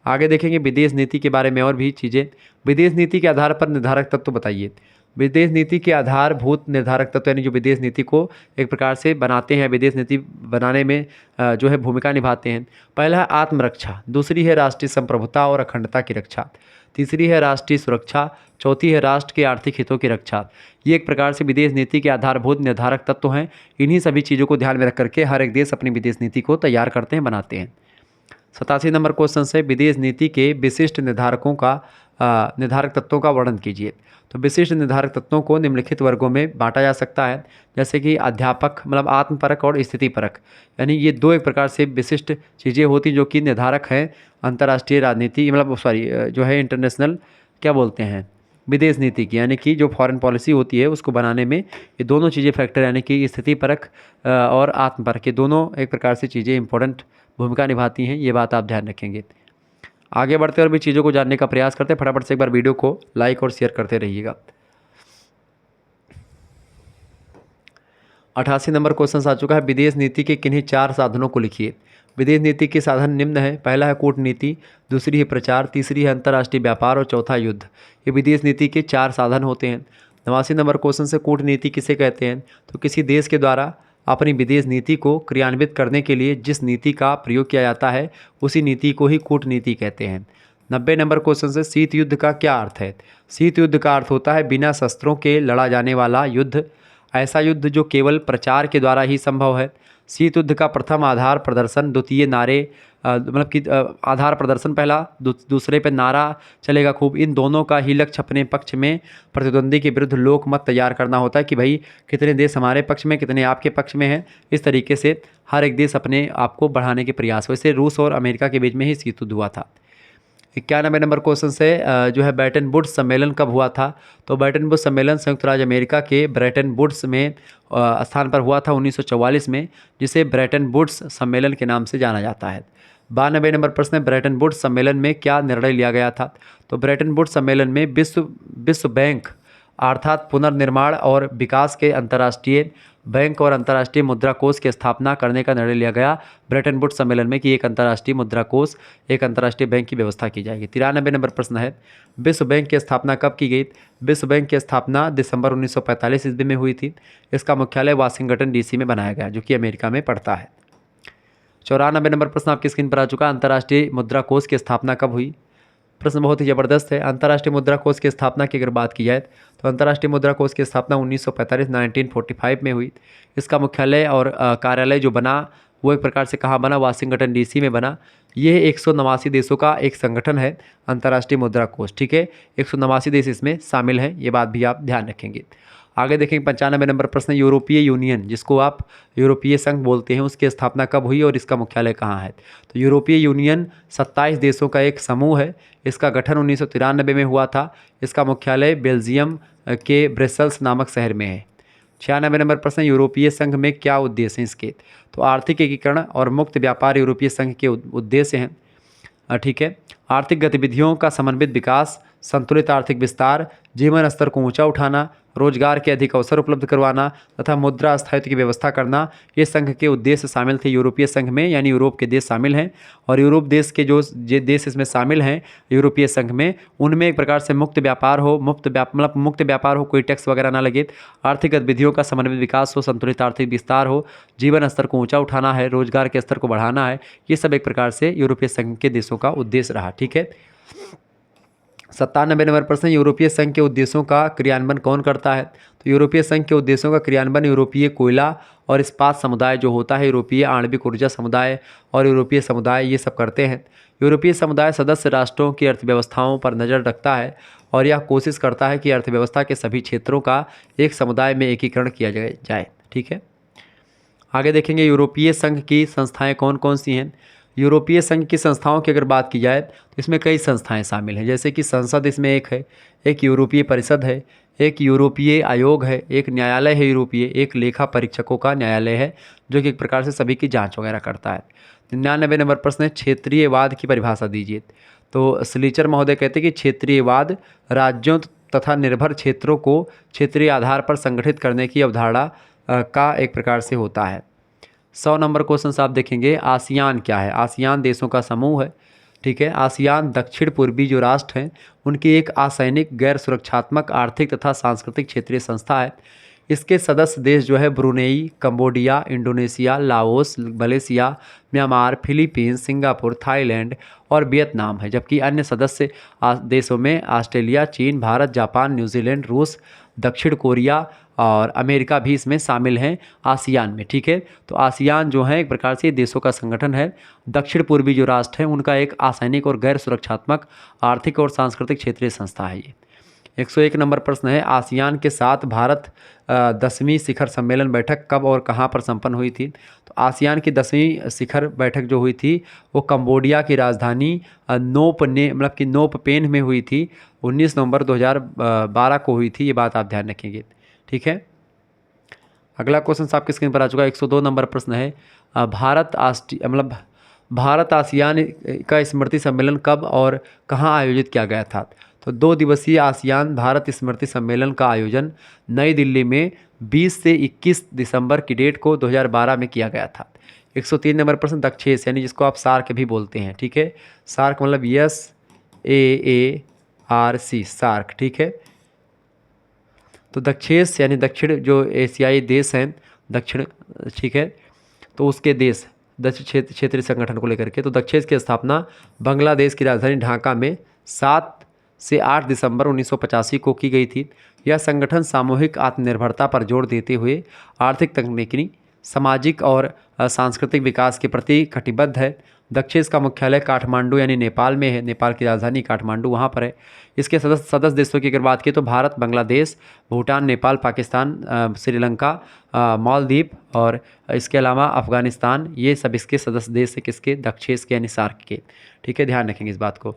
आगे देखेंगे विदेश नीति के बारे में और भी चीज़ें। विदेश नीति के आधार पर निर्धारक तत्व बताइए। विदेश नीति के आधारभूत निर्धारक तत्व यानी जो विदेश नीति को एक प्रकार से बनाते हैं, विदेश नीति बनाने में जो है भूमिका निभाते हैं। पहला है आत्मरक्षा, दूसरी है राष्ट्रीय संप्रभुता और अखंडता की रक्षा, तीसरी है राष्ट्रीय सुरक्षा, चौथी है राष्ट्र के आर्थिक हितों की रक्षा। ये एक प्रकार से विदेश नीति के आधारभूत निर्धारक तत्व हैं। इन्हीं सभी चीज़ों को ध्यान में रख करके हर एक देश अपनी विदेश नीति को तैयार करते हैं, बनाते हैं। 87 नंबर क्वेश्चन से विदेश नीति के विशिष्ट निर्धारक तत्वों का वर्णन कीजिए। तो विशिष्ट निर्धारक तत्वों को निम्नलिखित वर्गों में बांटा जा सकता है, जैसे कि अध्यापक मतलब आत्मपरक और स्थितिपरक, यानी ये दो एक प्रकार से विशिष्ट चीज़ें होती जो कि निर्धारक हैं अंतर्राष्ट्रीय राजनीति मतलब जो है इंटरनेशनल क्या बोलते हैं विदेश नीति की, यानी कि जो फॉरेन पॉलिसी होती है उसको बनाने में ये दोनों चीज़ें फैक्टर यानी कि स्थितिपरक और आत्मपरक, ये दोनों एक प्रकार से चीज़ें इंपॉर्टेंट भूमिका निभाती हैं। ये बात आप ध्यान रखेंगे। आगे बढ़ते और भी चीज़ों को जानने का प्रयास करते हैं। फटाफट से एक बार वीडियो को लाइक और शेयर करते रहिएगा। 88 नंबर क्वेश्चन आ चुका है, विदेश नीति के किन्हीं 4 साधनों को लिखिए। विदेश नीति के साधन निम्न है। पहला है कूटनीति, दूसरी है प्रचार, तीसरी है अंतर्राष्ट्रीय व्यापार और चौथा युद्ध। ये विदेश नीति के 4 साधन होते हैं। 89 नंबर क्वेश्चन से कूटनीति किसे कहते हैं? तो किसी देश के द्वारा अपनी विदेश नीति को क्रियान्वित करने के लिए जिस नीति का प्रयोग किया जाता है उसी नीति को ही कूटनीति कहते हैं। 90 नंबर क्वेश्चन से शीत युद्ध का क्या अर्थ है? शीत युद्ध का अर्थ होता है बिना शस्त्रों के लड़ा जाने वाला युद्ध, ऐसा युद्ध जो केवल प्रचार के द्वारा ही संभव है। शीत युद्ध का प्रथम आधार प्रदर्शन, द्वितीय नारे मतलब कि आधार प्रदर्शन पहला, दूसरे पे नारा चलेगा खूब। इन दोनों का ही लक्ष्य अपने पक्ष में प्रतिद्वंदी के विरुद्ध लोकमत तैयार करना होता है कि भाई कितने देश हमारे पक्ष में, कितने आपके पक्ष में हैं। इस तरीके से हर एक देश अपने आप को बढ़ाने के प्रयास। वैसे रूस और अमेरिका के बीच में ही शीत युद्ध हुआ था। 91 नंबर क्वेश्चन से जो है ब्रेटन वुड्स सम्मेलन कब हुआ था? तो ब्रेटन वुड्स सम्मेलन संयुक्त राज्य अमेरिका के ब्रेटन वुड्स में स्थान पर हुआ था 1944 में, जिसे ब्रेटन वुड्स सम्मेलन के नाम से जाना जाता है। 92 नंबर प्रश्न है, ब्रेटन वुड्स सम्मेलन में क्या निर्णय लिया गया था? तो ब्रेटन वुड्स सम्मेलन में विश्व बैंक अर्थात पुनर्निर्माण और विकास के अंतर्राष्ट्रीय बैंक और अंतर्राष्ट्रीय मुद्रा कोष की स्थापना करने का निर्णय लिया गया ब्रेटन वुड्स सम्मेलन में कि एक अंतर्राष्ट्रीय मुद्रा कोष, एक अंतर्राष्ट्रीय बैंक की व्यवस्था की जाएगी। 93 नंबर प्रश्न है, विश्व बैंक की स्थापना कब की गई? विश्व बैंक की स्थापना दिसंबर 1945 ईस्वी में हुई थी। इसका मुख्यालय वाशिंगटन DC में बनाया गया, जो कि अमेरिका में पड़ता है। 94 नंबर प्रश्न आपकी स्क्रीन पर आ चुका, अंतर्राष्ट्रीय मुद्रा कोष की स्थापना कब हुई? प्रश्न बहुत ही ज़बरदस्त है। अंतर्राष्ट्रीय मुद्रा कोष की स्थापना की अगर बात की जाए तो अंतर्राष्ट्रीय मुद्रा कोष की स्थापना 1945 में हुई। इसका मुख्यालय और कार्यालय जो बना वो एक प्रकार से कहाँ बना? वाशिंगटन DC में बना। ये 189 देशों का एक संगठन है अंतर्राष्ट्रीय मुद्रा कोष। ठीक है, 189 देश इसमें शामिल हैं, ये बात भी आप ध्यान रखेंगे। आगे देखेंगे 95 नंबर प्रश्न, यूरोपीय यूनियन जिसको आप यूरोपीय संघ बोलते हैं उसकी स्थापना कब हुई और इसका मुख्यालय कहाँ है? तो यूरोपीय यूनियन 27 देशों का एक समूह है। इसका गठन 1993 में हुआ था। इसका मुख्यालय बेल्जियम के ब्रसेल्स नामक शहर में है। 96 नंबर प्रश्न, यूरोपीय संघ में क्या उद्देश्य हैं इसके? तो आर्थिक एकीकरण और मुक्त व्यापार यूरोपीय संघ के उद्देश्य हैं। ठीक है। आर्थिक गतिविधियों का समन्वित विकास, संतुलित आर्थिक विस्तार, जीवन स्तर को ऊंचा उठाना, रोजगार के अधिक अवसर उपलब्ध करवाना तथा मुद्रा स्थायित्व की व्यवस्था करना, ये संघ के उद्देश्य शामिल थे। यूरोपीय संघ में यानी यूरोप के देश शामिल हैं और यूरोप देश के जो देश इसमें शामिल हैं यूरोपीय संघ में, उनमें एक प्रकार से मुक्त व्यापार हो, मुक्त व्यापार हो, कोई टैक्स वगैरह ना लगे, आर्थिक गतिविधियों का समन्वित विकास हो, संतुलित आर्थिक विस्तार हो, जीवन स्तर को ऊंचा उठाना है, रोजगार के स्तर को बढ़ाना है। ये सब एक प्रकार से यूरोपीय संघ के देशों का उद्देश्य रहा। ठीक है। 97 नंबर प्रश्न, यूरोपीय संघ के उद्देश्यों का क्रियान्वयन कौन करता है? तो यूरोपीय संघ के उद्देश्यों का क्रियान्वयन यूरोपीय कोयला और इस्पात समुदाय जो होता है, यूरोपीय आणविक ऊर्जा समुदाय और यूरोपीय समुदाय, ये सब करते हैं। यूरोपीय समुदाय सदस्य राष्ट्रों की अर्थव्यवस्थाओं पर नज़र रखता है और यह कोशिश करता है कि अर्थव्यवस्था के सभी क्षेत्रों का एक समुदाय में एकीकरण किया जाए। ठीक है। आगे देखेंगे यूरोपीय संघ की संस्थाएं कौन कौन सी हैं। यूरोपीय संघ की संस्थाओं की अगर बात की जाए तो इसमें कई संस्थाएं शामिल हैं, जैसे कि संसद इसमें एक है, एक यूरोपीय परिषद है, एक यूरोपीय आयोग है, एक न्यायालय है यूरोपीय, एक लेखा परीक्षकों का न्यायालय है जो कि एक प्रकार से सभी की जांच वगैरह करता है। 99 नंबर प्रश्न है, क्षेत्रीयवाद की परिभाषा दीजिए। तो स्लीचर महोदय कहते हैं कि क्षेत्रीयवाद राज्यों तथा निर्भर क्षेत्रों को क्षेत्रीय आधार पर संगठित करने की अवधारणा का एक प्रकार से होता है। 100 नंबर क्वेश्चन आप देखेंगे, आसियान क्या है? आसियान देशों का समूह है। ठीक है। आसियान दक्षिण पूर्वी जो राष्ट्र हैं उनकी एक असैनिक, गैर सुरक्षात्मक, आर्थिक तथा सांस्कृतिक क्षेत्रीय संस्था है। इसके सदस्य देश जो है Brunei, Cambodia, Indonesia, Laos, Malaysia, Myanmar, Philippines, Singapore, Thailand और वियतनाम है। जबकि अन्य सदस्य देशों में ऑस्ट्रेलिया, चीन, भारत, जापान, न्यूजीलैंड, रूस, दक्षिण कोरिया और अमेरिका भी इसमें शामिल हैं आसियान में। ठीक है। तो आसियान जो है एक प्रकार से देशों का संगठन है। दक्षिण पूर्वी जो राष्ट्र हैं उनका एक असैनिक और गैर सुरक्षात्मक, आर्थिक और सांस्कृतिक क्षेत्रीय संस्था है ये। 101 नंबर प्रश्न है, आसियान के साथ भारत 10वीं शिखर सम्मेलन बैठक कब और कहाँ पर संपन्न हुई थी? तो आसियान की 10वीं शिखर बैठक जो हुई थी वो कंबोडिया की राजधानी नोम पेन में हुई थी। 19 नवंबर 2012 को हुई थी। ये बात आप ध्यान रखेंगे। ठीक है। अगला क्वेश्चन आपकी स्क्रीन पर आ चुका है। 102 नंबर प्रश्न है, भारत आसियान का स्मृति सम्मेलन कब और कहाँ आयोजित किया गया था? तो 2 दिवसीय आसियान भारत स्मृति सम्मेलन का आयोजन नई दिल्ली में 20 से 21 दिसंबर की डेट को 2012 में किया गया था। 103 नंबर प्रश्न, दक्षेस यानी जिसको आप सार्क भी बोलते हैं। ठीक है। सार्क मतलब SAARC, सार्क। ठीक है। तो दक्षेस यानी दक्षिण जो एशियाई देश हैं दक्षिण, ठीक है, तो उसके देश दक्षिण क्षेत्रीय संगठन को लेकर के। तो दक्षेस की स्थापना बांग्लादेश की राजधानी ढाका में 7 से 8 दिसंबर 1985 को की गई थी। यह संगठन सामूहिक आत्मनिर्भरता पर जोर देते हुए आर्थिक, तकनीकी, सामाजिक और सांस्कृतिक विकास के प्रति कटिबद्ध है। दक्षेस का मुख्यालय काठमांडू यानी नेपाल में है। नेपाल की राजधानी काठमांडू वहाँ पर है। इसके सदस्य देशों की अगर बात की तो भारत, बांग्लादेश, भूटान, नेपाल, पाकिस्तान, श्रीलंका, मालदीव और इसके अलावा अफगानिस्तान, ये सब इसके सदस्य देश है किसके? दक्षेस के यानी सार्क के। ठीक है। ध्यान रखेंगे इस बात को।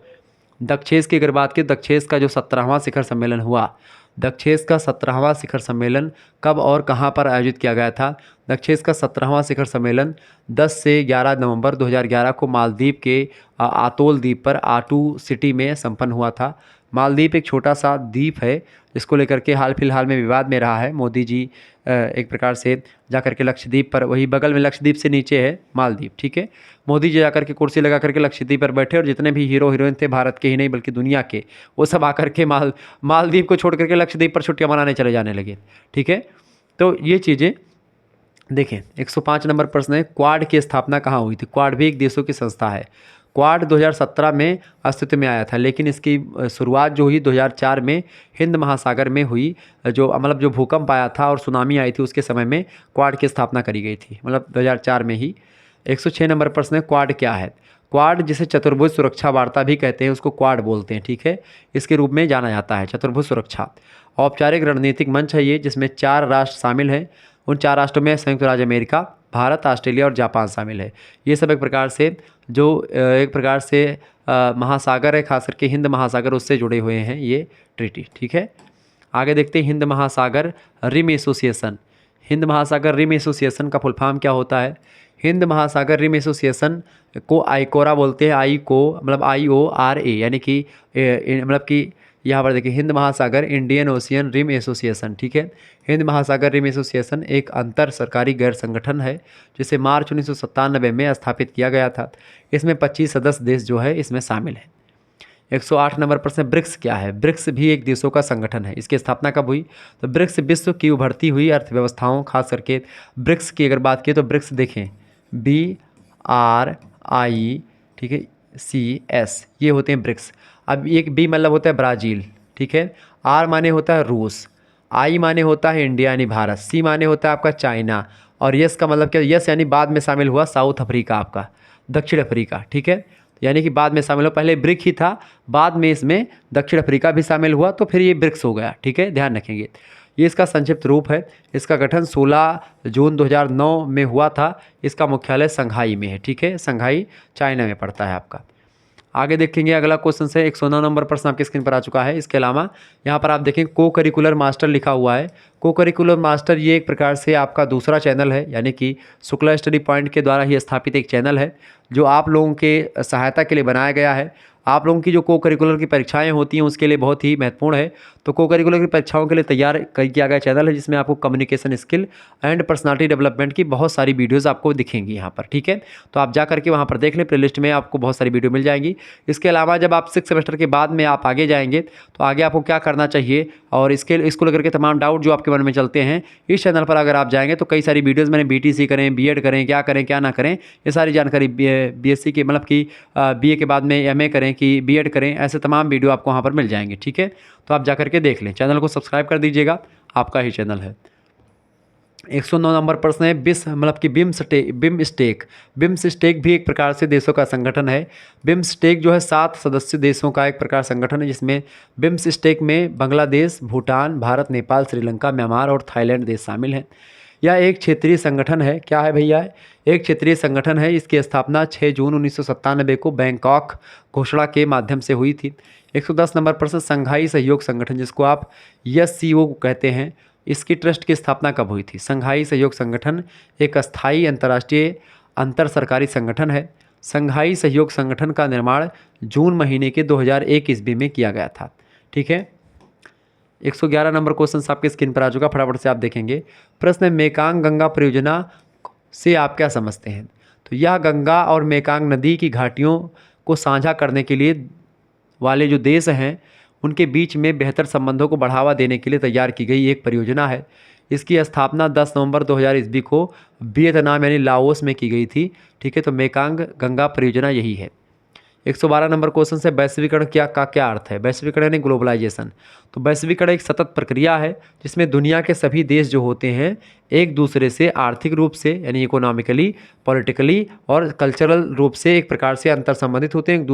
दक्षेस की अगर बात की, दक्षेस का जो 17वां शिखर सम्मेलन हुआ, दक्षेस का 17वां शिखर सम्मेलन कब और कहाँ पर आयोजित किया गया था? दक्षेस का 17वां शिखर सम्मेलन 10 से 11 नवंबर 2011 को मालदीव के आतोल द्वीप पर आटू सिटी में संपन्न हुआ था। मालदीव एक छोटा सा द्वीप है जिसको लेकर के हाल फिलहाल में विवाद में रहा है। मोदी जी एक प्रकार से जाकर के लक्षद्वीप पर, वही बगल में लक्षद्वीप से नीचे है मालदीव। ठीक है। मोदी जी जाकर के कुर्सी लगा करके लक्षद्वीप पर बैठे और जितने भी हीरो हीरोइन थे भारत के ही नहीं बल्कि दुनिया के, वो सब आकर के मालदीव को छोड़ करके लक्षद्वीप पर छुट्टियां मनाने चले जाने लगे। ठीक है। तो ये चीज़ें देखें। 105 नंबर प्रश्न है, क्वाड की स्थापना कहाँ हुई थी? क्वाड भी एक देशों की संस्था है। क्वाड 2017 में अस्तित्व में आया था, लेकिन इसकी शुरुआत जो हुई 2004 में हिंद महासागर में हुई। जो भूकंप आया था और सुनामी आई थी उसके समय में क्वाड की स्थापना करी गई थी, 2004 में ही। 106 नंबर प्रश्न है, क्वाड क्या है? क्वाड जिसे चतुर्भुज सुरक्षा वार्ता भी कहते हैं, उसको क्वाड बोलते हैं, ठीक है, इसके रूप में जाना जाता है, चतुर्भुज सुरक्षा। औपचारिक रणनीतिक मंच है ये, जिसमें 4 राष्ट्र शामिल हैं। उन 4 राष्ट्रों में संयुक्त राज्य अमेरिका, भारत, ऑस्ट्रेलिया और जापान शामिल है। ये सब एक प्रकार से जो एक प्रकार से महासागर है, खास करके हिंद महासागर, उससे जुड़े हुए हैं ये ट्रीटी, ठीक है। आगे देखते हैं हिंद महासागर रिम एसोसिएशन। हिंद महासागर रिम एसोसिएशन का फुल फॉर्म क्या होता है? हिंद महासागर रिम एसोसिएशन को आइकोरा बोलते हैं, आई को मतलब IORA, यानी कि मतलब कि यहाँ पर देखिए हिंद महासागर इंडियन ओशियन रिम एसोसिएशन, ठीक है। हिंद महासागर रिम एसोसिएशन एक अंतर सरकारी गैर संगठन है, जिसे मार्च 1997 में स्थापित किया गया था। इसमें 25 सदस्य देश जो है इसमें शामिल है। 108 नंबर प्रश्न, ब्रिक्स क्या है? ब्रिक्स भी एक देशों का संगठन है। इसकी स्थापना कब हुई? तो ब्रिक्स विश्व की उभरती हुई अर्थव्यवस्थाओं, खास करके ब्रिक्स की अगर बात की तो ब्रिक्स देखें BRI, ठीक है, CS, ये होते हैं ब्रिक्स। अब एक B मतलब होता है ब्राज़ील, ठीक है, R माने होता है रूस, I माने होता है इंडिया यानी भारत, C माने होता है आपका चाइना, और यस का मतलब क्या? यस यानी बाद में शामिल हुआ साउथ अफ्रीका, आपका दक्षिण अफ्रीका, ठीक है, यानी कि बाद में शामिल हुआ। पहले ब्रिक ही था, बाद में इसमें दक्षिण अफ्रीका भी शामिल हुआ, तो फिर ये ब्रिक्स हो गया, ठीक है, ध्यान रखेंगे। ये इसका संक्षिप्त रूप है। इसका गठन 16 जून 2009 में हुआ था। इसका मुख्यालय संघाई में है, ठीक है, संघाई चाइना में पड़ता है आपका। आगे देखेंगे अगला क्वेश्चन से 109 नंबर प्रश्न आपकी स्क्रीन पर आ चुका है। इसके अलावा यहाँ पर आप देखें को करिकुलर मास्टर लिखा हुआ है। को करिकुलर मास्टर ये एक प्रकार से आपका दूसरा चैनल है, यानी कि शुक्ला स्टडी पॉइंट के द्वारा ही स्थापित एक चैनल है, जो आप लोगों के सहायता के लिए बनाया गया है। आप लोगों की जो को करिकुलर की परीक्षाएं होती हैं उसके लिए बहुत ही महत्वपूर्ण है। तो को करिकुलर की परीक्षाओं के लिए तैयार किया गया चैनल है, जिसमें आपको communication skill and personality development की बहुत सारी वीडियोस आपको दिखेंगी यहाँ पर, ठीक है। तो आप जा करके वहाँ पर देख लें, प्लेलिस्ट में आपको बहुत सारी वीडियो मिल जाएंगी। इसके अलावा जब आप 6 सेमेस्टर के बाद में आप आगे जाएंगे तो आगे आपको क्या करना चाहिए, और इसको लेकर के तमाम डाउट जो आपके मन में चलते हैं, इस चैनल पर अगर आप जाएंगे तो कई सारी वीडियोज़ मैंने BTC करें, B.Ed करें, क्या ना करें, ये सारी जानकारी BSc के मतलब कि BA के बाद में MA करें कि B.Ed करें, ऐसे तमाम वीडियो आपको वहाँ पर मिल जाएंगे, ठीक है। तो आप जाकर के देख लें, चैनल को सब्सक्राइब कर दीजिएगा, आपका ही चैनल है। 109 नंबर प्रश्न है मतलब कि बिम्स्टेक भी एक प्रकार से देशों का संगठन है। बिम्स्टेक जो है 7 सदस्य देशों का एक प्रकार संगठन है, जिसमें बिम्स्टेक में बांग्लादेश, भूटान, भारत, नेपाल, श्रीलंका, म्यांमार और थाईलैंड देश शामिल हैं। यह एक क्षेत्रीय संगठन है। क्या है भैया? एक क्षेत्रीय संगठन है। इसकी स्थापना 6 जून 1997 को बैंकॉक घोषणा के माध्यम से हुई थी। 110 नंबर प्रश्न, संघाई सहयोग संगठन जिसको आप SCO कहते हैं, इसकी ट्रस्ट की स्थापना कब हुई थी? संघाई सहयोग संगठन एक अस्थायी अंतर्राष्ट्रीय अंतर सरकारी संगठन है। संघाई सहयोग संगठन का निर्माण जून महीने के 2001 ईस्वी में किया गया था, ठीक है। 111 नंबर क्वेश्चन आपके स्क्रीन पर आ चुका, फटाफट से आप देखेंगे। प्रश्न, मेकांग गंगा परियोजना से आप क्या समझते हैं? तो यह गंगा और मेकांग नदी की घाटियों को साझा करने के लिए वाले जो देश हैं उनके बीच में बेहतर संबंधों को बढ़ावा देने के लिए तैयार की गई एक परियोजना है। इसकी स्थापना 10 नवंबर 2000 ईस्वी को वियतनाम यानी लाओस में की गई थी, ठीक है। तो मेकांग गंगा परियोजना यही है। 112 नंबर क्वेश्चन से वैश्वीकरण क्या अर्थ है? वैश्वीकरण यानी ग्लोबलाइजेशन। तो वैश्वीकरण एक सतत प्रक्रिया है जिसमें दुनिया के सभी देश जो होते हैं एक दूसरे से आर्थिक रूप से यानी इकोनॉमिकली, पॉलिटिकली और कल्चरल रूप से एक प्रकार से अंतर संबंधित होते हैं। एक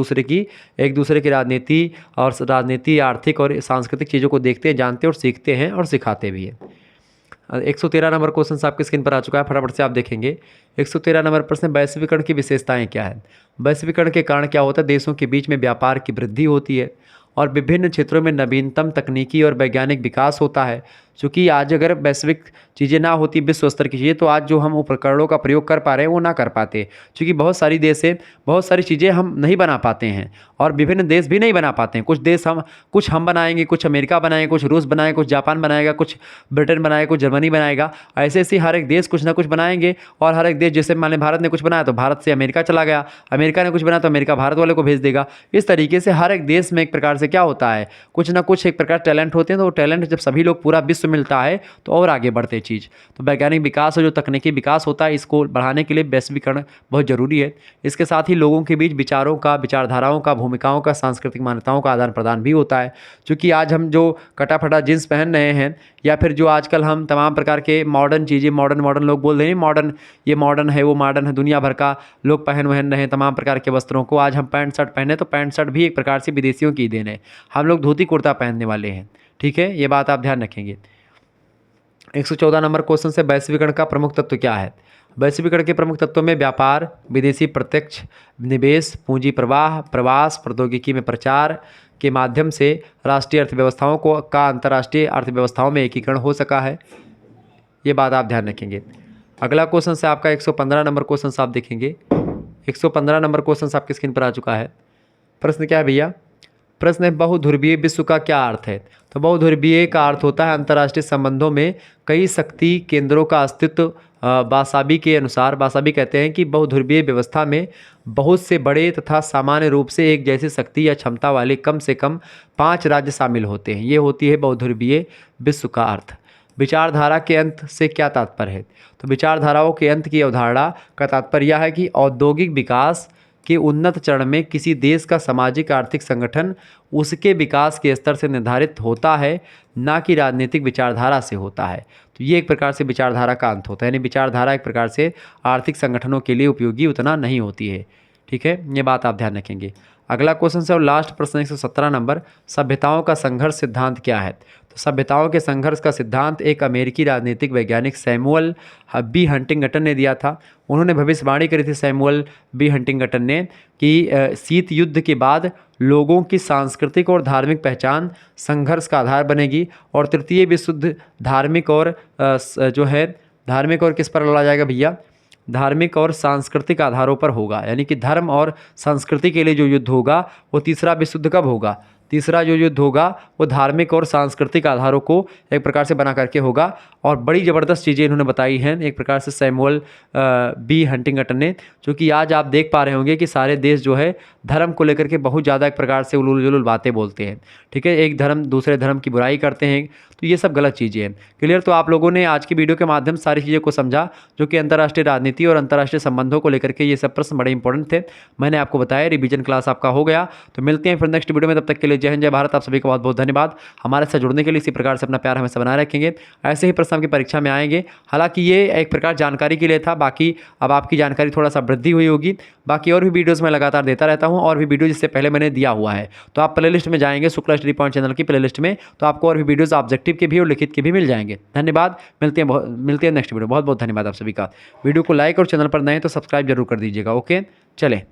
दूसरे की राजनीति, आर्थिक और सांस्कृतिक चीज़ों को देखते हैं, जानते और सीखते हैं और सिखाते भी हैं। 113 नंबर क्वेश्चन आपके स्क्रीन पर आ चुका है, फटाफट से आप देखेंगे। 113 नंबर प्रश्न, वैश्वीकरण की विशेषताएं क्या है? वैश्वीकरण के कारण क्या होता है? देशों के बीच में व्यापार की वृद्धि होती है और विभिन्न क्षेत्रों में नवीनतम तकनीकी और वैज्ञानिक विकास होता है। क्योंकि आज अगर वैश्विक चीज़ें ना होती, विश्व स्तर की चीज़ें, तो आज जो हम उपकरणों का प्रयोग कर पा रहे हैं वो ना कर पाते, क्योंकि बहुत सारी देश से बहुत सारी चीज़ें हम नहीं बना पाते हैं और विभिन्न देश भी नहीं बना पाते हैं। कुछ हम बनाएंगे, कुछ अमेरिका बनाएंगे, कुछ रूस बनाएंगे, कुछ जापान बनाएगा, कुछ ब्रिटेन बनाएगा, कुछ जर्मनी बनाएगा। ऐसे ऐसे हर एक देश कुछ ना कुछ बनाएंगे और हर एक देश, जैसे मान लें भारत ने कुछ बनाया तो भारत से अमेरिका चला गया, अमेरिका ने कुछ बनाया तो अमेरिका भारत वाले को भेज देगा। इस तरीके से हर एक देश में एक प्रकार से क्या होता है, कुछ ना कुछ एक प्रकार टैलेंट होते हैं। तो वो टैलेंट जब सभी लोग पूरा विश्व विश्व मिलता है तो और आगे बढ़ते चीज़। तो वैज्ञानिक विकास और जो तकनीकी विकास होता है इसको बढ़ाने के लिए वैश्वीकरण बहुत ज़रूरी है। इसके साथ ही लोगों के बीच विचारों का, विचारधाराओं का, भूमिकाओं का, सांस्कृतिक मान्यताओं का आदान प्रदान भी होता है। क्योंकि आज हम जो कटा-फटा जीन्स पहन रहे हैं या फिर जो आजकल हम तमाम प्रकार के मॉडर्न चीज़ें, मॉडर्न लोग बोल रहे हैं मॉडर्न, ये मॉडर्न है, वो मॉडर्न है, दुनिया भर का लोग पहन रहे हैं तमाम प्रकार के वस्त्रों को। आज हम पैंट शर्ट पहने तो पैंट शर्ट भी एक प्रकार से विदेशियों की देन है। हम लोग धोती कुर्ता पहनने वाले हैं। ठीक है, ये बात आप ध्यान रखेंगे। 114 नंबर क्वेश्चन से वैश्वीकरण का प्रमुख तत्व क्या है? वैश्वीकरण के प्रमुख तत्वों में व्यापार, विदेशी प्रत्यक्ष निवेश, पूंजी प्रवाह, प्रवास, प्रौद्योगिकी में प्रचार के माध्यम से राष्ट्रीय अर्थव्यवस्थाओं को का अंतर्राष्ट्रीय अर्थव्यवस्थाओं में एकीकरण हो सका है। ये बात आप ध्यान रखेंगे। अगला क्वेश्चन से आपका 115 नंबर क्वेश्चन आप देखेंगे। 115 नंबर क्वेश्चन आपकी स्क्रीन पर आ चुका है। प्रश्न क्या है भैया? प्रश्न है बहुध्रुवीय विश्व का क्या अर्थ है? तो बहुध्रुवीय का अर्थ होता है अंतर्राष्ट्रीय संबंधों में कई शक्ति केंद्रों का अस्तित्व। वासाबी के अनुसार, वासाबी कहते हैं कि बहुध्रुवीय व्यवस्था में बहुत से बड़े तथा सामान्य रूप से एक जैसी शक्ति या क्षमता वाले कम से कम 5 राज्य शामिल होते हैं। ये होती है बहुध्रुवीय विश्व का अर्थ। विचारधारा के अंत से क्या तात्पर्य है? तो विचारधाराओं के अंत की अवधारणा का तात्पर्य यह है कि औद्योगिक विकास के उन्नत चरण में किसी देश का सामाजिक आर्थिक संगठन उसके विकास के स्तर से निर्धारित होता है, ना कि राजनीतिक विचारधारा से होता है। तो ये एक प्रकार से विचारधारा का अंत होता है, यानी विचारधारा एक प्रकार से आर्थिक संगठनों के लिए उपयोगी उतना नहीं होती है। ठीक है, ये बात आप ध्यान रखेंगे। अगला क्वेश्चन से और लास्ट प्रश्न 117 नंबर, सभ्यताओं का संघर्ष सिद्धांत क्या है? तो सभ्यताओं के संघर्ष का सिद्धांत एक अमेरिकी राजनीतिक वैज्ञानिक सैमुअल बी हंटिंगटन ने दिया था। उन्होंने भविष्यवाणी करी थी, सैमुअल बी हंटिंगटन ने, कि शीत युद्ध के बाद लोगों की सांस्कृतिक और धार्मिक पहचान संघर्ष का आधार बनेगी और तृतीय विश्व युद्ध धार्मिक और धार्मिक और किस पर लड़ा जाएगा भैया? धार्मिक और सांस्कृतिक आधारों पर होगा। यानी कि धर्म और संस्कृति के लिए जो युद्ध होगा वो तीसरा विश्व युद्ध कब होगा? तीसरा जो युद्ध होगा वो धार्मिक और सांस्कृतिक आधारों को एक प्रकार से बना करके होगा। और बड़ी ज़बरदस्त चीज़ें इन्होंने बताई हैं एक प्रकार से सैमुअल बी हंटिंगटन ने, जो कि आज आप देख पा रहे होंगे कि सारे देश जो है धर्म को लेकर के बहुत ज़्यादा एक प्रकार से उलूल जुलूल बातें बोलते हैं। ठीक है, एक धर्म दूसरे धर्म की बुराई करते हैं, तो ये सब गलत चीज़ें हैं। क्लियर? तो आप लोगों ने आज की वीडियो के माध्यम से सारी चीज़ों को समझा, जो कि अंतर्राष्ट्रीय राजनीति और अंतर्राष्ट्रीय संबंधों को लेकर के ये सब प्रश्न बड़े इंपॉर्टेंट थे। मैंने आपको बताया, रिवीजन क्लास आपका हो गया। तो मिलते हैं फिर नेक्स्ट वीडियो में, तब तक के लिए जय हिंद, जय भारत। आप सभी को बहुत बहुत धन्यवाद हमारे साथ जुड़ने के लिए। इसी प्रकार से अपना प्यार हमेशा बनाए रखेंगे। ऐसे ही प्रश्न आपकी परीक्षा में आएंगे। हालांकि ये एक प्रकार जानकारी के लिए था, बाकी अब आपकी जानकारी थोड़ा सा वृद्धि हुई होगी। बाकी और भी वीडियोज़ मैं लगातार देता रहता हूँ, और भी वीडियो जिससे पहले मैंने दिया हुआ है। तो आप प्लेलिस्ट में जाएंगे शुक्ला स्टडी पॉइंट चैनल की प्लेलिस्ट में, तो आपको और भी वीडियोज़ ऑब्जेक्टिव के भी और लिखित के भी मिल जाएंगे। धन्यवाद। मिलते हैं नेक्स्ट वीडियो। बहुत बहुत धन्यवाद आप सभी का। वीडियो को लाइक और चैनल पर नए तो सब्सक्राइब जरूर कर दीजिएगा। ओके, चलें।